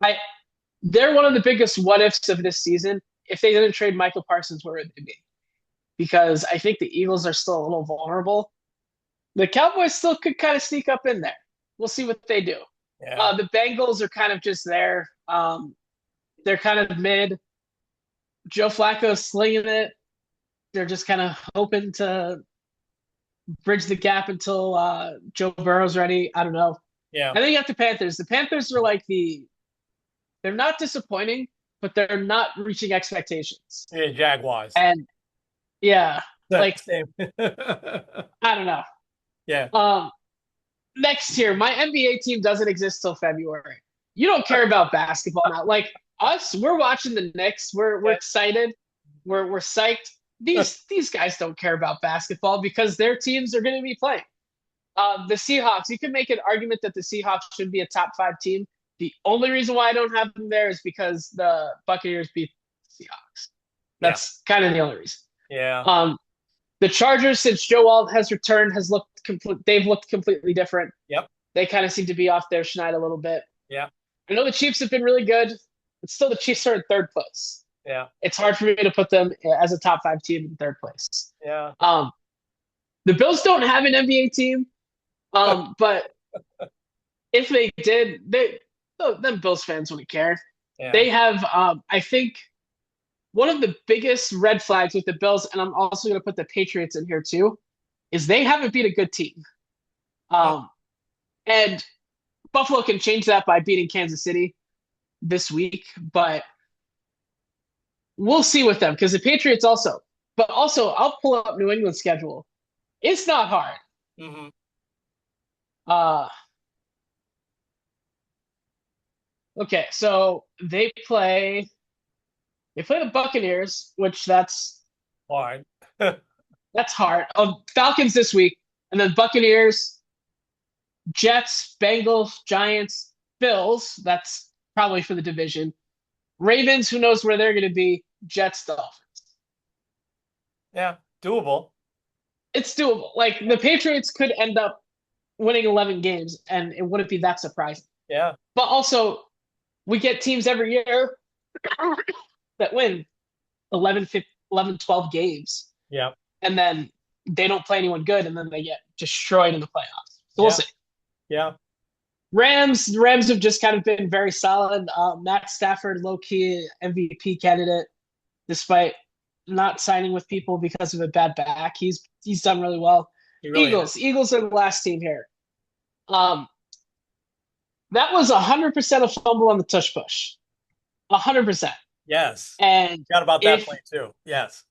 I they're one of the biggest what ifs of this season. If they didn't trade Michael Parsons, where would they be? Because I think the Eagles are still a little vulnerable. The Cowboys still could kind of sneak up in there. We'll see what they do. Yeah. The Bengals are kind of just there. They're kind of mid. Joe Flacco's slinging it. They're just kind of hoping to bridge the gap until Joe Burrow's ready. I don't know. Yeah. And then you have the Panthers. The Panthers are like they're not disappointing, but they're not reaching expectations. Yeah, Jaguars. And yeah, like Same. I don't know. Yeah. Next year, my NBA team doesn't exist till February. You don't care about basketball now. Like us, we're watching the Knicks. We're excited. We're psyched. These guys don't care about basketball because their teams are going to be playing. The Seahawks, you can make an argument that the Seahawks should be a top 5 team. The only reason why I don't have them there is because the Buccaneers beat the Seahawks. Yeah. That's kind of the only reason. Yeah. Um, the Chargers, since Joe Alt has returned, has looked complete. They've looked completely different. Yep. They kind of seem to be off their schneid a little bit. Yeah. I know the Chiefs have been really good, but still the Chiefs are in third place. Yeah. It's hard for me to put them as a top five team in third place. Yeah. Um, the Bills don't have an NBA team, but if they did, them Bills fans wouldn't care. Yeah. They have, I think, one of the biggest red flags with the Bills, and I'm also going to put the Patriots in here too, is they haven't beat a good team. And Buffalo can change that by beating Kansas City this week, but we'll see with them because the Patriots also. But also, I'll pull up New England's schedule. It's not hard. Mm-hmm. Uh, okay, so they play the Buccaneers, which Hard. that's hard. Falcons this week, and then Buccaneers, Jets, Bengals, Giants, Bills. That's probably for the division. Ravens, who knows where they're going to be? Jets, Dolphins. Yeah. Doable. It's doable. Like the Patriots could end up winning 11 games, and it wouldn't be that surprising. Yeah. But also, we get teams every year that win 11, 15, 11, 12 games, Yeah. and then they don't play anyone good, and then they get destroyed in the playoffs. So we'll see. Yeah. The Rams have just kind of been very solid. Matt Stafford, low key MVP candidate, despite not signing with people because of a bad back. He's done really well. Really Eagles are the last team here. That was 100% a fumble on the tush push, 100%. Yes. And Forgot about that play too. Yes.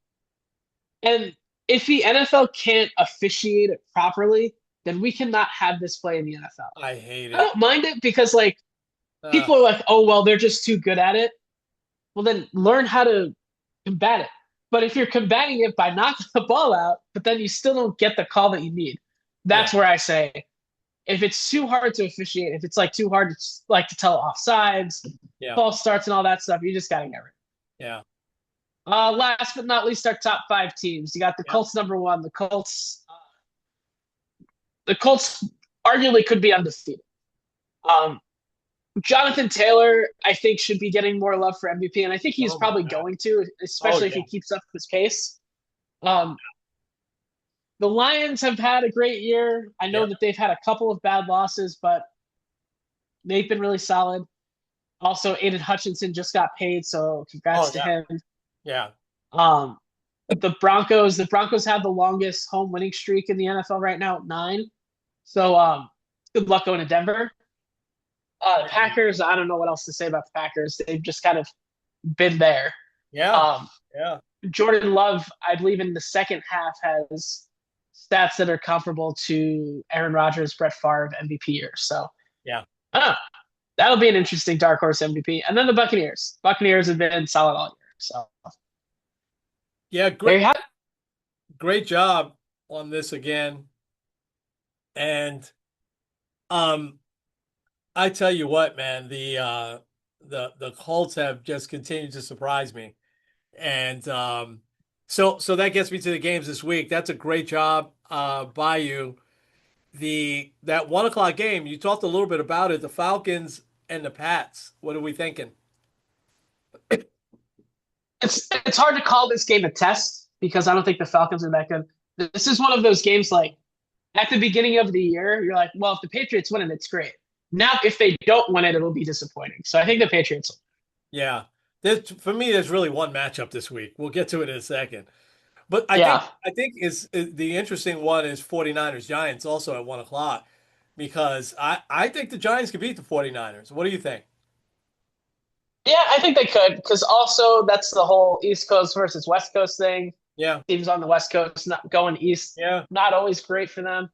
And if the NFL can't officiate it properly, then we cannot have this play in the NFL. I hate it. I don't mind it because people are like, oh well, they're just too good at it. Well, then learn how to combat it. But if you're combating it by knocking the ball out, but then you still don't get the call that you need, that's where I say, if it's too hard to officiate, if it's too hard to tell offsides, false starts, and all that stuff, you just gotta get rid. Yeah. Last but not least, our top five teams. You got the Colts number one. The Colts arguably could be undefeated. Jonathan Taylor, I think, should be getting more love for MVP, and I think he's probably going to, especially if he keeps up his pace. The Lions have had a great year. I know that they've had a couple of bad losses, but they've been really solid. Also, Aiden Hutchinson just got paid, so congrats to him. Yeah. The Broncos have the longest home winning streak in the NFL right now, 9. So good luck going to Denver. Packers, I don't know what else to say about the Packers. They've just kind of been there. Yeah. Jordan Love, I believe in the second half, has stats that are comparable to Aaron Rodgers, Brett Favre MVP years. So that'll be an interesting dark horse MVP. And then the Buccaneers. Buccaneers have been solid all year. So yeah, great job on this again. And I tell you what, man, the Colts have just continued to surprise me. And so that gets me to the games this week. That's a great job by you. That 1 o'clock game, you talked a little bit about it, the Falcons and the Pats. What are we thinking? It's hard to call this game a test because I don't think the Falcons are that good. This is one of those games at the beginning of the year, you're like, well, if the Patriots win it, it's great. Now, if they don't win it, it'll be disappointing. So I think the Patriots will. Yeah. For me, there's really one matchup this week. We'll get to it in a second. But I think is the interesting one is 49ers Giants also at 1 o'clock because I think the Giants could beat the 49ers. What do you think? Yeah, I think they could because also that's the whole East Coast versus West Coast thing. Yeah. Teams on the West Coast not going east. Yeah. Not always great for them.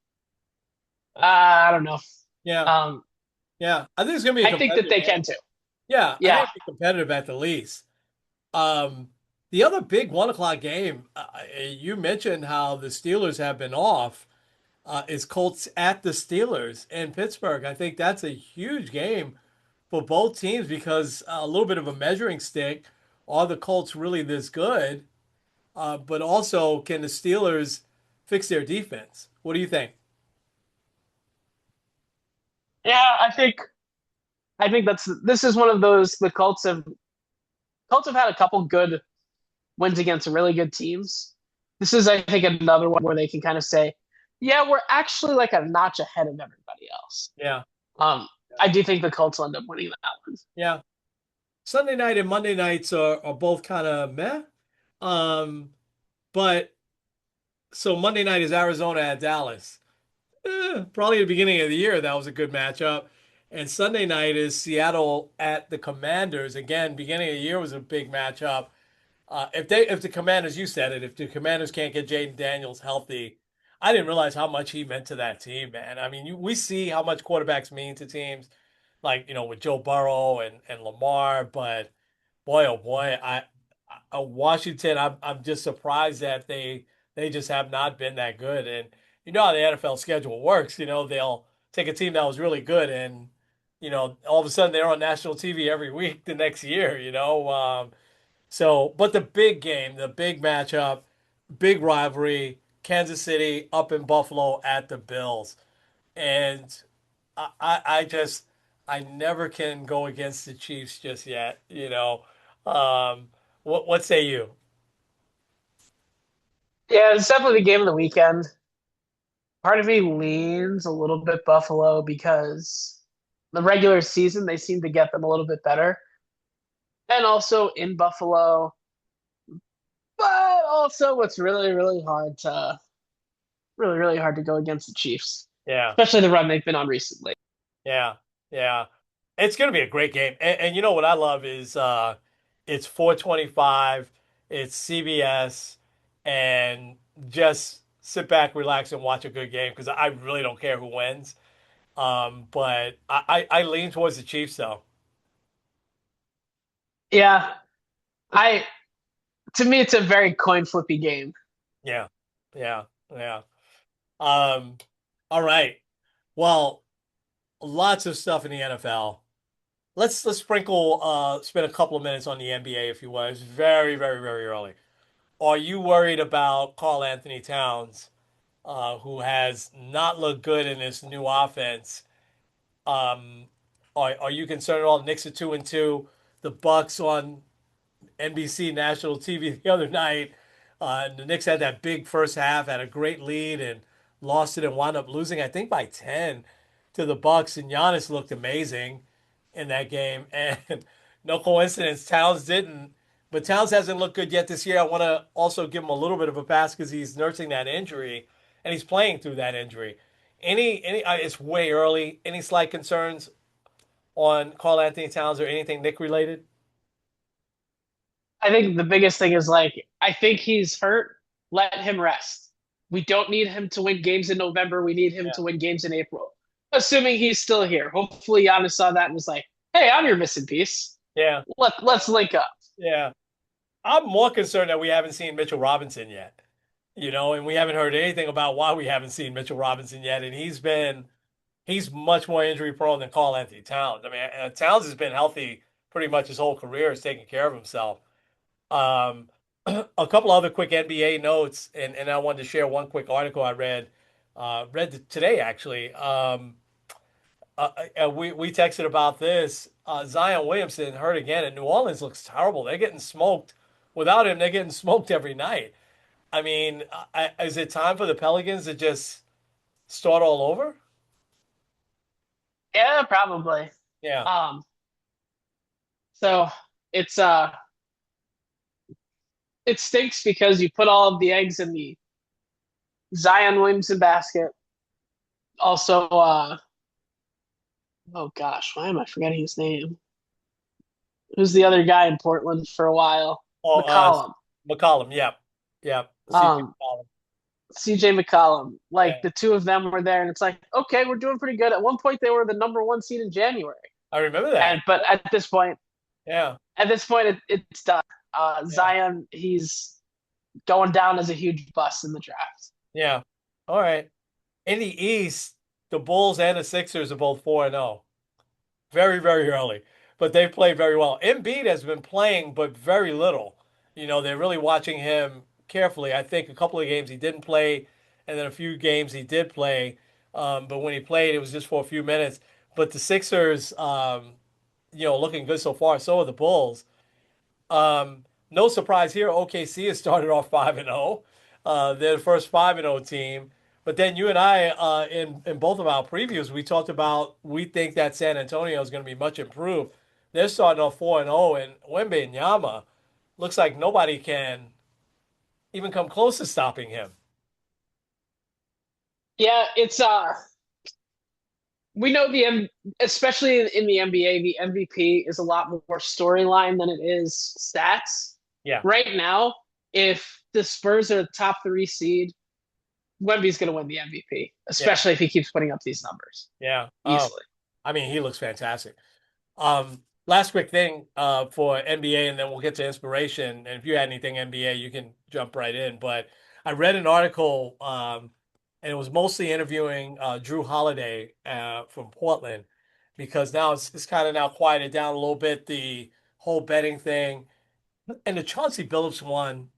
I don't know. Yeah. Yeah. I think it's going to be I think that they can too. Yeah. I think it's competitive at the least. The other big 1 o'clock game, you mentioned how the Steelers have been off, is Colts at the Steelers in Pittsburgh. I think that's a huge game for both teams because a little bit of a measuring stick are the Colts really this good? But also, can the Steelers fix their defense? What do you think? Yeah, I think this is one of those the Colts have had a couple good wins against really good teams. This is, I think, another one where they can kind of say, yeah, we're actually like a notch ahead of everybody else. Yeah, Um, I do think the Colts will end up winning that one. yeah. Sunday night and Monday nights are both kind of meh. Um, but so Monday night is Arizona at Dallas. Probably the beginning of the year, that was a good matchup. And Sunday night is Seattle at the Commanders. Again, beginning of the year was a big matchup. If the Commanders, you said it, if the Commanders can't get Jaden Daniels healthy, I didn't realize how much he meant to that team, man. I mean, we see how much quarterbacks mean to teams, like with Joe Burrow and Lamar, but boy, oh boy, Washington, I'm just surprised that they just have not been that good. And you know how the NFL schedule works. They'll take a team that was really good and all of a sudden they're on national TV every week the next year. But the big game, the big matchup, big rivalry, Kansas City up in Buffalo at the Bills, and I never can go against the Chiefs just yet. Um, what say you? Yeah, it's definitely the game of the weekend. Part of me leans a little bit Buffalo because the regular season they seem to get them a little bit better, and also in Buffalo. But also, it's really hard to go against the Chiefs, Yeah, especially the run they've been on recently. yeah, yeah. It's gonna be a great game, and you know what I love is it's 4:25, it's CBS, and just sit back, relax, and watch a good game because I really don't care who wins. But I lean towards the Chiefs though. Yeah, I to me it's a very coin flippy game. Yeah, yeah, yeah. Um, all right. Well, lots of stuff in the NFL. Let's sprinkle spend a couple of minutes on the NBA if you want. It's very, very, very early. Are you worried about Karl Anthony Towns, who has not looked good in this new offense? Um, are you concerned at all? The Knicks are 2-2. The Bucks on NBC national TV the other night. The Knicks had that big first half, had a great lead, and lost it and wound up losing, I think, by 10 to the Bucks. And Giannis looked amazing in that game. And no coincidence, Towns didn't. But Towns hasn't looked good yet this year. I want to also give him a little bit of a pass because he's nursing that injury and he's playing through that injury. It's way early. Any slight concerns on Karl Anthony Towns or anything Nick related? I think the biggest thing is like I think he's hurt. Let him rest. We don't need him to win games in November. We need him Yeah. to win games in April. Assuming he's still here. Hopefully Giannis saw that and was like, "Hey, I'm your missing piece. Yeah. Let's link up." Yeah. I'm more concerned that we haven't seen Mitchell Robinson yet, and we haven't heard anything about why we haven't seen Mitchell Robinson yet. And he's much more injury prone than Karl Anthony Towns. I mean, Towns has been healthy pretty much his whole career, has taken care of himself. Um, a couple other quick NBA notes, and I wanted to share one quick article I read today actually. We texted about this. Zion Williamson hurt again, and New Orleans looks terrible. They're getting smoked. Without him, they're getting smoked every night. I mean, is it time for the Pelicans to just start all over? Yeah, probably. Yeah, Um, so it's it stinks because you put all of the eggs in the Zion Williamson basket. Also, oh gosh, why am I forgetting his name? Who's the other guy in Portland for a while? oh, McCollum. McCollum. Yep, yep. CJ Um, McCollum. CJ McCollum. Yeah, Like the two of them were there, and it's like, okay, we're doing pretty good. At one point, they were the number one seed in January, I remember that. and but Yeah, at this point, it's done. yeah, Zion, he's going down as a huge bust in the draft. yeah. All right. In the East, the Bulls and the Sixers are both 4-0. Very, very early. but they played very well. Embiid has been playing, but very little. They're really watching him carefully. I think a couple of games he didn't play, and then a few games he did play. But when he played, it was just for a few minutes. But the Sixers, looking good so far. So are the Bulls. No surprise here. OKC has started off 5-0. They're the first 5-0 team. But then you and I, in both of our previews, we talked about we think that San Antonio is going to be much improved. They're starting off 4-0, and Wembanyama looks like nobody can even come close to stopping him. Yeah, it's we know especially in the NBA, the MVP is a lot more storyline than it is stats. Yeah, Right now, if the Spurs are the top three seed, Wemby's going to win the MVP, yeah, especially if he keeps putting up these numbers yeah. easily. I mean, he looks fantastic. Last quick thing for NBA, and then we'll get to inspiration. And if you had anything NBA, you can jump right in. But I read an article, and it was mostly interviewing Drew Holiday from Portland, because now it's kind of now quieted down a little bit, the whole betting thing. And the Chauncey Billups one,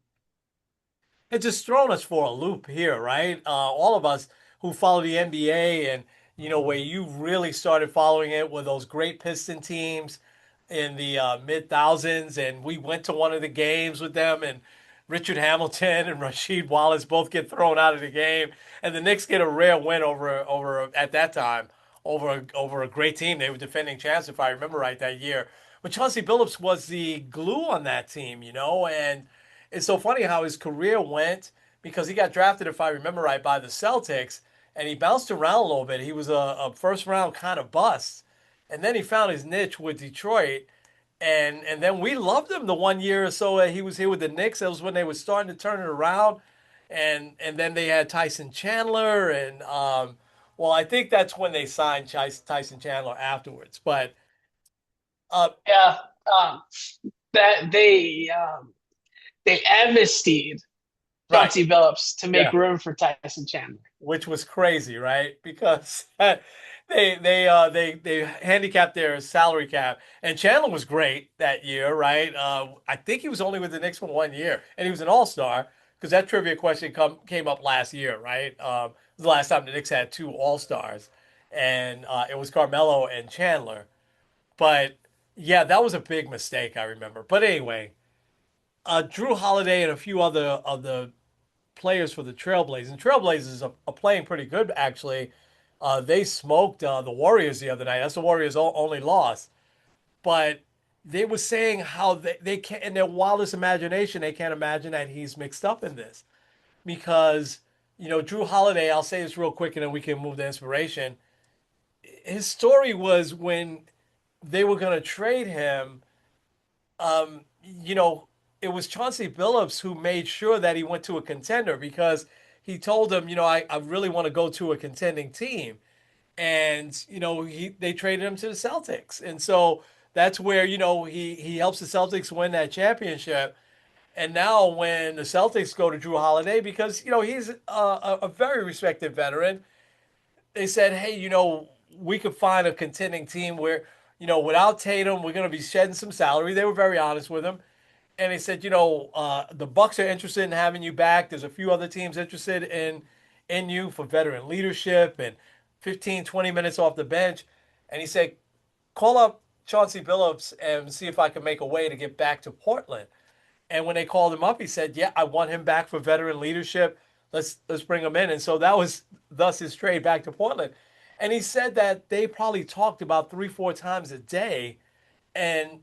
it just thrown us for a loop here, right? All of us who follow the NBA, and where you really started following it were those great Piston teams in the mid thousands, and we went to one of the games with them, and Richard Hamilton and Rasheed Wallace both get thrown out of the game, and the Knicks get a rare win over at that time over a great team. They were defending champs, if I remember right, that year. But Chauncey Billups was the glue on that team, and it's so funny how his career went, because he got drafted, if I remember right, by the Celtics, and he bounced around a little bit. He was a first round kind of bust, and then he found his niche with Detroit, and then we loved him the 1 year or so that he was here with the Knicks. That was when they were starting to turn it around, and then they had Tyson Chandler, and well, I think that's when they signed Tyson Chandler afterwards. But uh, Yeah, um, that they amnestied right, Chauncey Billups to make yeah. room for Tyson Chandler. Which was crazy, right? Because they handicapped their salary cap, and Chandler was great that year, right? I think he was only with the Knicks for 1 year, and he was an All Star, because that trivia question came up last year, right? It was the last time the Knicks had two All Stars, and it was Carmelo and Chandler. But yeah, that was a big mistake, I remember. But anyway, Drew Holiday and a few other of the players for the Trailblazers. And Trailblazers are playing pretty good, actually. They smoked the Warriors the other night. That's the Warriors' only loss. But they were saying how they can't, in their wildest imagination, they can't imagine that he's mixed up in this. Because, Drew Holiday, I'll say this real quick and then we can move to inspiration. His story was when they were going to trade him, um, you know, it was Chauncey Billups who made sure that he went to a contender, because he told him, I really want to go to a contending team. And, they traded him to the Celtics. And so that's where, he helps the Celtics win that championship. And now when the Celtics go to Drew Holiday, because, he's a very respected veteran, they said, hey, we could find a contending team where, without Tatum, we're going to be shedding some salary. They were very honest with him. And they said, the Bucks are interested in having you back. There's a few other teams interested in you for veteran leadership and 15, 20 minutes off the bench. And he said, call up Chauncey Billups and see if I can make a way to get back to Portland. And when they called him up, he said, yeah, I want him back for veteran leadership. Let's bring him in. And so that was thus his trade back to Portland. And he said that they probably talked about 3, 4 times a day, and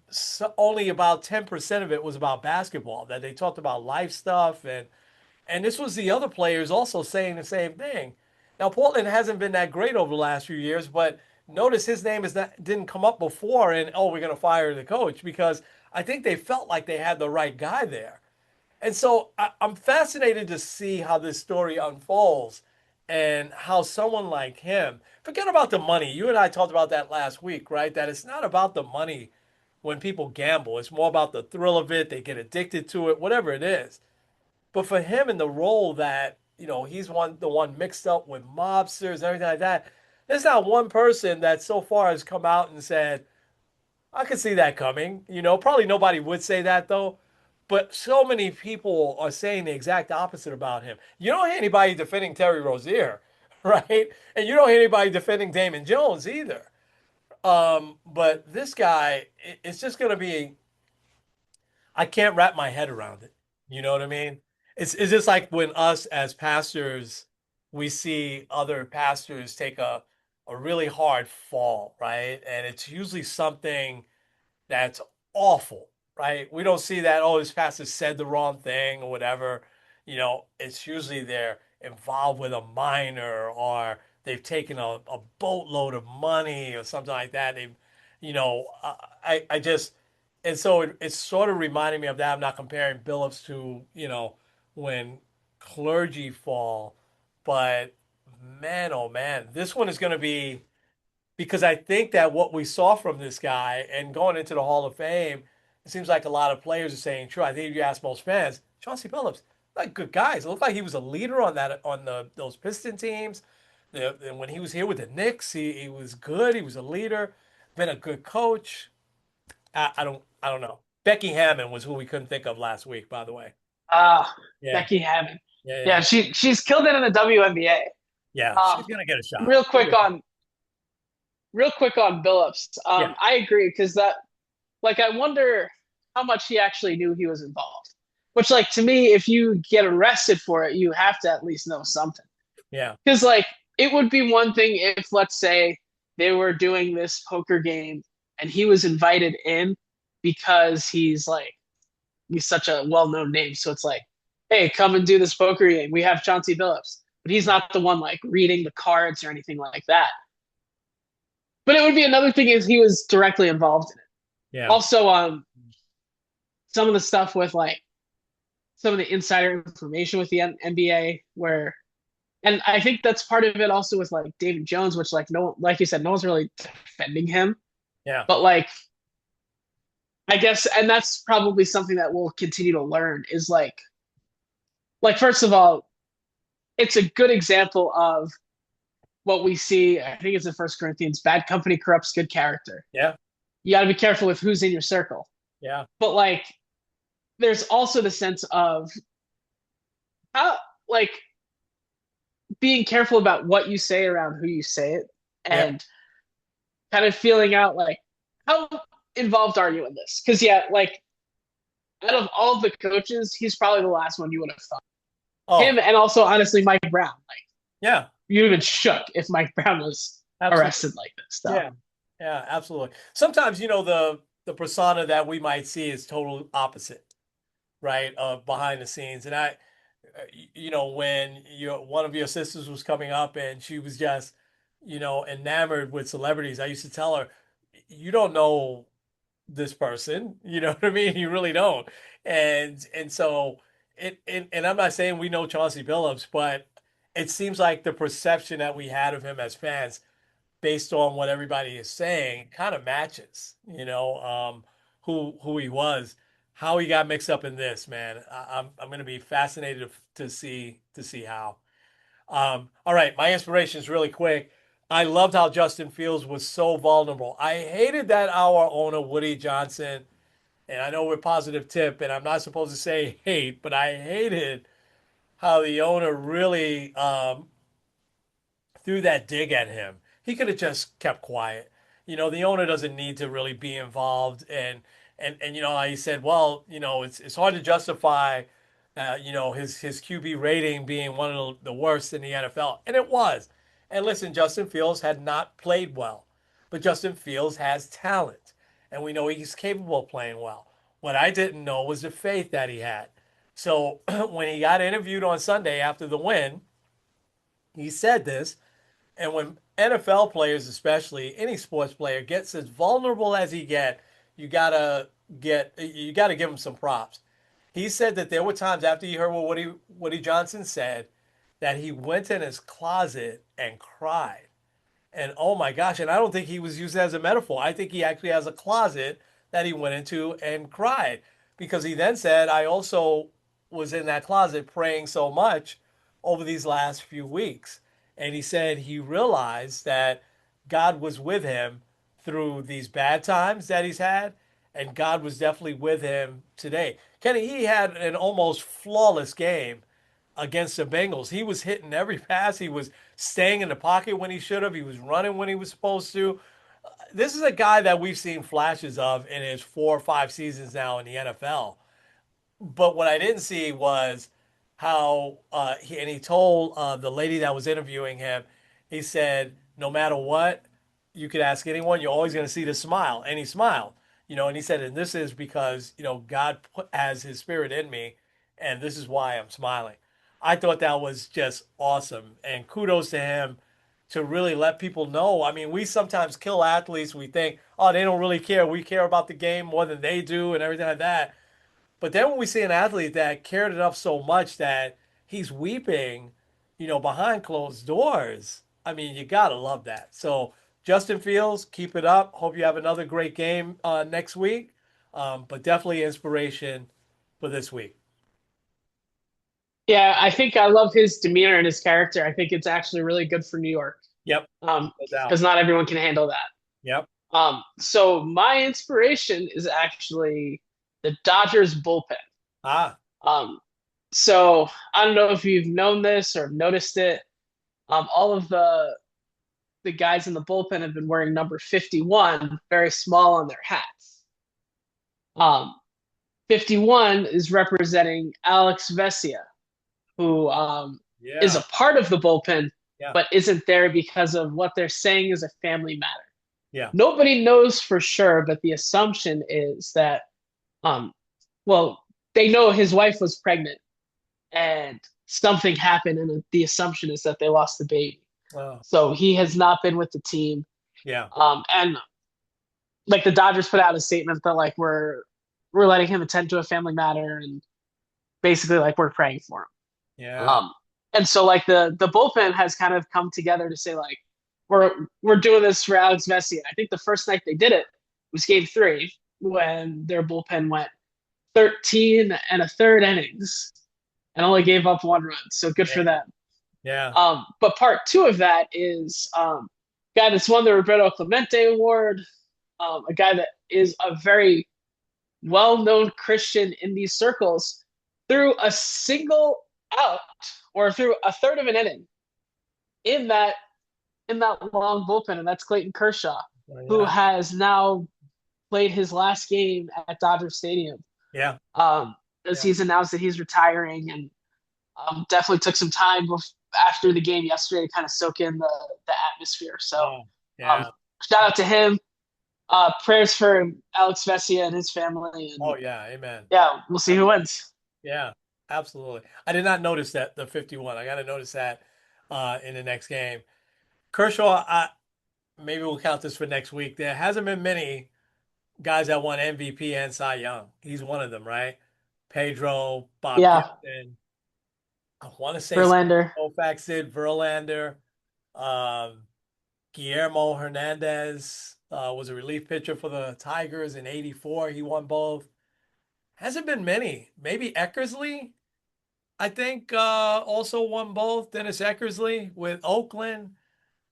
only about 10% of it was about basketball. That they talked about life stuff, and this was the other players also saying the same thing. Now Portland hasn't been that great over the last few years, but notice his name didn't come up before. And oh, we're going to fire the coach, because I think they felt like they had the right guy there. And so I'm fascinated to see how this story unfolds, and how someone like him, forget about the money. You and I talked about that last week, right? That it's not about the money when people gamble. It's more about the thrill of it. They get addicted to it, whatever it is. But for him, in the role that, he's the one mixed up with mobsters and everything like that, there's not one person that so far has come out and said, I could see that coming. Probably nobody would say that though. But so many people are saying the exact opposite about him. You don't hear anybody defending Terry Rozier, right? And you don't hear anybody defending Damon Jones either. But this guy, it's just going to be, I can't wrap my head around it. You know what I mean? It's just like when us as pastors, we see other pastors take a really hard fall, right? And it's usually something that's awful, right? We don't see that, oh, this pastor said the wrong thing or whatever. It's usually they're involved with a minor or they've taken a boatload of money or something like that. I just, and so it's sort of reminding me of that. I'm not comparing Billups to, when clergy fall, but man, oh man, this one is going to be because I think that what we saw from this guy and going into the Hall of Fame, it seems like a lot of players are saying true. I think if you ask most fans, Chauncey Billups, like good guys. It looked like he was a leader on those Piston teams. And when he was here with the Knicks, he was good. He was a leader, been a good coach. I don't know. Becky Hammond was who we couldn't think of last week, by the way. Uh Yeah, Becky Hammond. yeah, Yeah, yeah, she's killed it in the WNBA. yeah. Um, She's gonna get a shot. real quick on real quick on Billups. Yeah, I agree because that like I wonder how much he actually knew he was involved. Which like to me, if you get arrested for it, you have to at least know something. yeah, Because like it would be one thing if let's say they were doing this poker game and he was invited in because he's such a well-known name. So it's like, hey, come and do this poker game. We have Chauncey Billups, but he's not the one like reading the cards or anything like that. But it would be another thing if he was directly involved in it. yeah, Also, some of the stuff with like some of the insider information with the NBA, where, and I think that's part of it also with like David Jones, which like no, like you said, no one's really defending him, yeah, but like I guess, and that's probably something that we'll continue to learn is like first of all, it's a good example of what we see. I think it's in First Corinthians: bad company corrupts good character. yeah, You got to be careful with who's in your circle. yeah, But like, there's also the sense of how like being careful about what you say around who you say it, yeah. and kind of feeling out like how involved are you in this? Because yeah, like out of all of the coaches, he's probably the last one you would have thought. Oh, Him and also honestly Mike Brown. Like yeah, you even shook if Mike Brown was absolutely. arrested like this. So Yeah, yeah, absolutely. Sometimes, the persona that we might see is total opposite, right? Behind the scenes. And when one of your sisters was coming up and she was just, enamored with celebrities, I used to tell her, you don't know this person, you know what I mean? You really don't. And so and I'm not saying we know Chauncey Billups, but it seems like the perception that we had of him as fans based on what everybody is saying, kind of matches, who he was, how he got mixed up in this, man. I'm going to be fascinated to see how. All right, my inspirations really quick. I loved how Justin Fields was so vulnerable. I hated that our owner Woody Johnson, and I know we're positive tip, and I'm not supposed to say hate, but I hated how the owner really threw that dig at him. He could have just kept quiet. The owner doesn't need to really be involved. And he said, well, it's hard to justify, his QB rating being one of the worst in the NFL, and it was. And listen, Justin Fields had not played well, but Justin Fields has talent, and we know he's capable of playing well. What I didn't know was the faith that he had. So when he got interviewed on Sunday after the win, he said this. And when NFL players, especially any sports player, gets as vulnerable as he you gotta you gotta give him some props. He said that there were times after he heard what Woody Johnson said that he went in his closet and cried. And oh my gosh, and I don't think he was using it as a metaphor. I think he actually has a closet that he went into and cried because he then said, I also was in that closet praying so much over these last few weeks. And he said he realized that God was with him through these bad times that he's had, and God was definitely with him today. Kenny, he had an almost flawless game against the Bengals. He was hitting every pass. He was staying in the pocket when he should have. He was running when he was supposed to. This is a guy that we've seen flashes of in his 4 or 5 seasons now in the NFL. But what I didn't see was how he told the lady that was interviewing him, he said, no matter what, you could ask anyone, you're always going to see the smile. And he smiled, and he said, and this is because, God has his spirit in me, and this is why I'm smiling. I thought that was just awesome. And kudos to him to really let people know. I mean, we sometimes kill athletes. We think, oh, they don't really care. We care about the game more than they do and everything like that. But then when we see an athlete that cared enough so much that he's weeping, behind closed doors, I mean, you gotta love that. So Justin Fields, keep it up. Hope you have another great game next week. But definitely inspiration for this week. Yeah, I think I love his demeanor and his character. I think it's actually really good for New York. Yep, no doubt. Because not everyone can handle that. Yep. So my inspiration is actually the Dodgers bullpen. Ah, Um, so I don't know if you've known this or noticed it. All of the guys in the bullpen have been wearing number 51, very small on their hats. Um, 51 is representing Alex Vesia, who is yeah, a part of the bullpen, yeah, but isn't there because of what they're saying is a family matter. yeah, Nobody knows for sure, but the assumption is that, um, well, they know his wife was pregnant and something happened, and the assumption is that they lost the baby. well, So he has not been with the team. yeah, And like the Dodgers put out a statement that like we're letting him attend to a family matter and basically like we're praying for him. yeah, And so like the bullpen has kind of come together to say like we're doing this for Alex Vesia. I think the first night they did it was game 3 when their bullpen went 13 and a third innings and only gave up 1 run. So good for yeah, them. yeah, But part 2 of that is guy that's won the Roberto Clemente Award, a guy that is a very well-known Christian in these circles, threw a single out or through a third of an inning in that long bullpen, and that's Clayton Kershaw, well, who yeah, has now played his last game at Dodger Stadium. yeah, As yeah. he's announced that he's retiring, and definitely took some time after the game yesterday to kind of soak in the atmosphere. So Oh, um, yeah. shout out to him. Prayers for Alex Vesia and his family, Oh, and yeah. Amen. yeah, we'll see who wins. Yeah, absolutely. I did not notice that the 51. I got to notice that in the next game. Kershaw, maybe we'll count this for next week. There hasn't been many guys that won MVP and Cy Young. He's one of them, right? Pedro, Bob Yeah, Gibson. I want to say Verlander. Koufax did, Verlander. Um, Guillermo Hernandez was a relief pitcher for the Tigers in '84. He won both. Hasn't been many. Maybe Eckersley. I think also won both. Dennis Eckersley with Oakland.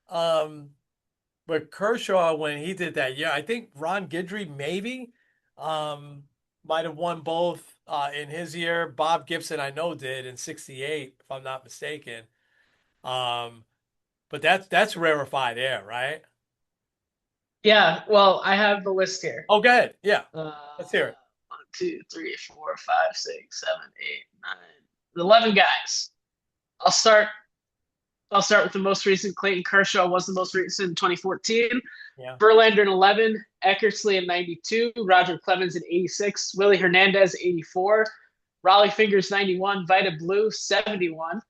Um, but Kershaw, when he did that year, I think Ron Guidry maybe um, might have won both in his year. Bob Gibson, I know, did in '68, if I'm not mistaken. Um, but that's rarefied air, right? Yeah, well, I have the list here. Oh, good. Yeah, Uh, let's hear it. 11 guys. I'll start. I'll start with the most recent. Clayton Kershaw was the most recent in 2014. Yeah, Verlander in 11, Eckersley in 92, Roger Clemens in 86, Willie Hernandez 84, Raleigh Fingers 91, Vita Blue 71,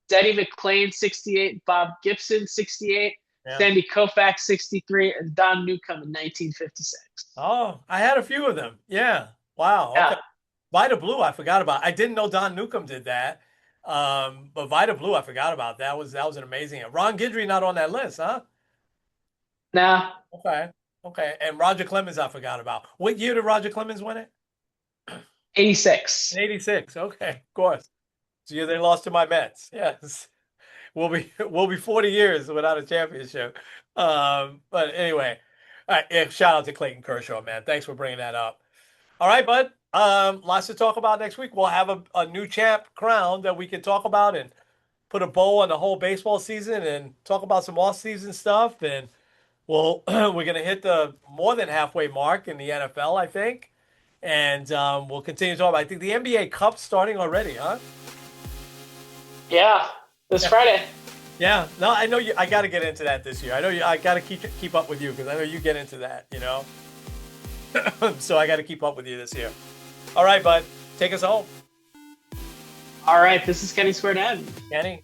Denny McClain 68, Bob Gibson 68, yeah. Sandy Koufax 63, and Don Newcomb in 1956. Oh, I had a few of them. Yeah. Wow. Okay. Yeah. Vita Blue, I forgot about. I didn't know Don Newcomb did that. But Vita Blue, I forgot about. That was an amazing. Ron Guidry not on that list, huh? Now, Okay. Okay. And Roger Clemens, I forgot about. What year did Roger Clemens win it? 86. In '86. Okay, of course. So yeah, they lost to my Mets. Yes. We'll be 40 years without a championship. But anyway. All right, yeah, shout out to Clayton Kershaw, man. Thanks for bringing that up. All right, bud. Lots to talk about next week. We'll have a new champ crowned that we can talk about and put a bow on the whole baseball season and talk about some off-season stuff. And we're gonna hit the more than halfway mark in the NFL, I think. And we'll continue to talk about. I think the NBA Cup's starting already, huh? Yeah, this Friday. Yeah. No, I know you. I got to get into that this year. I know you. I got to keep up with you because I know you get into that. So I got to keep up with you this year. All right, bud. Take us home, All right, this is Kenny Squared N. Kenny.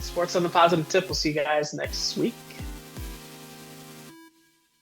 Sports on the Positive Tip. We'll see you guys next week.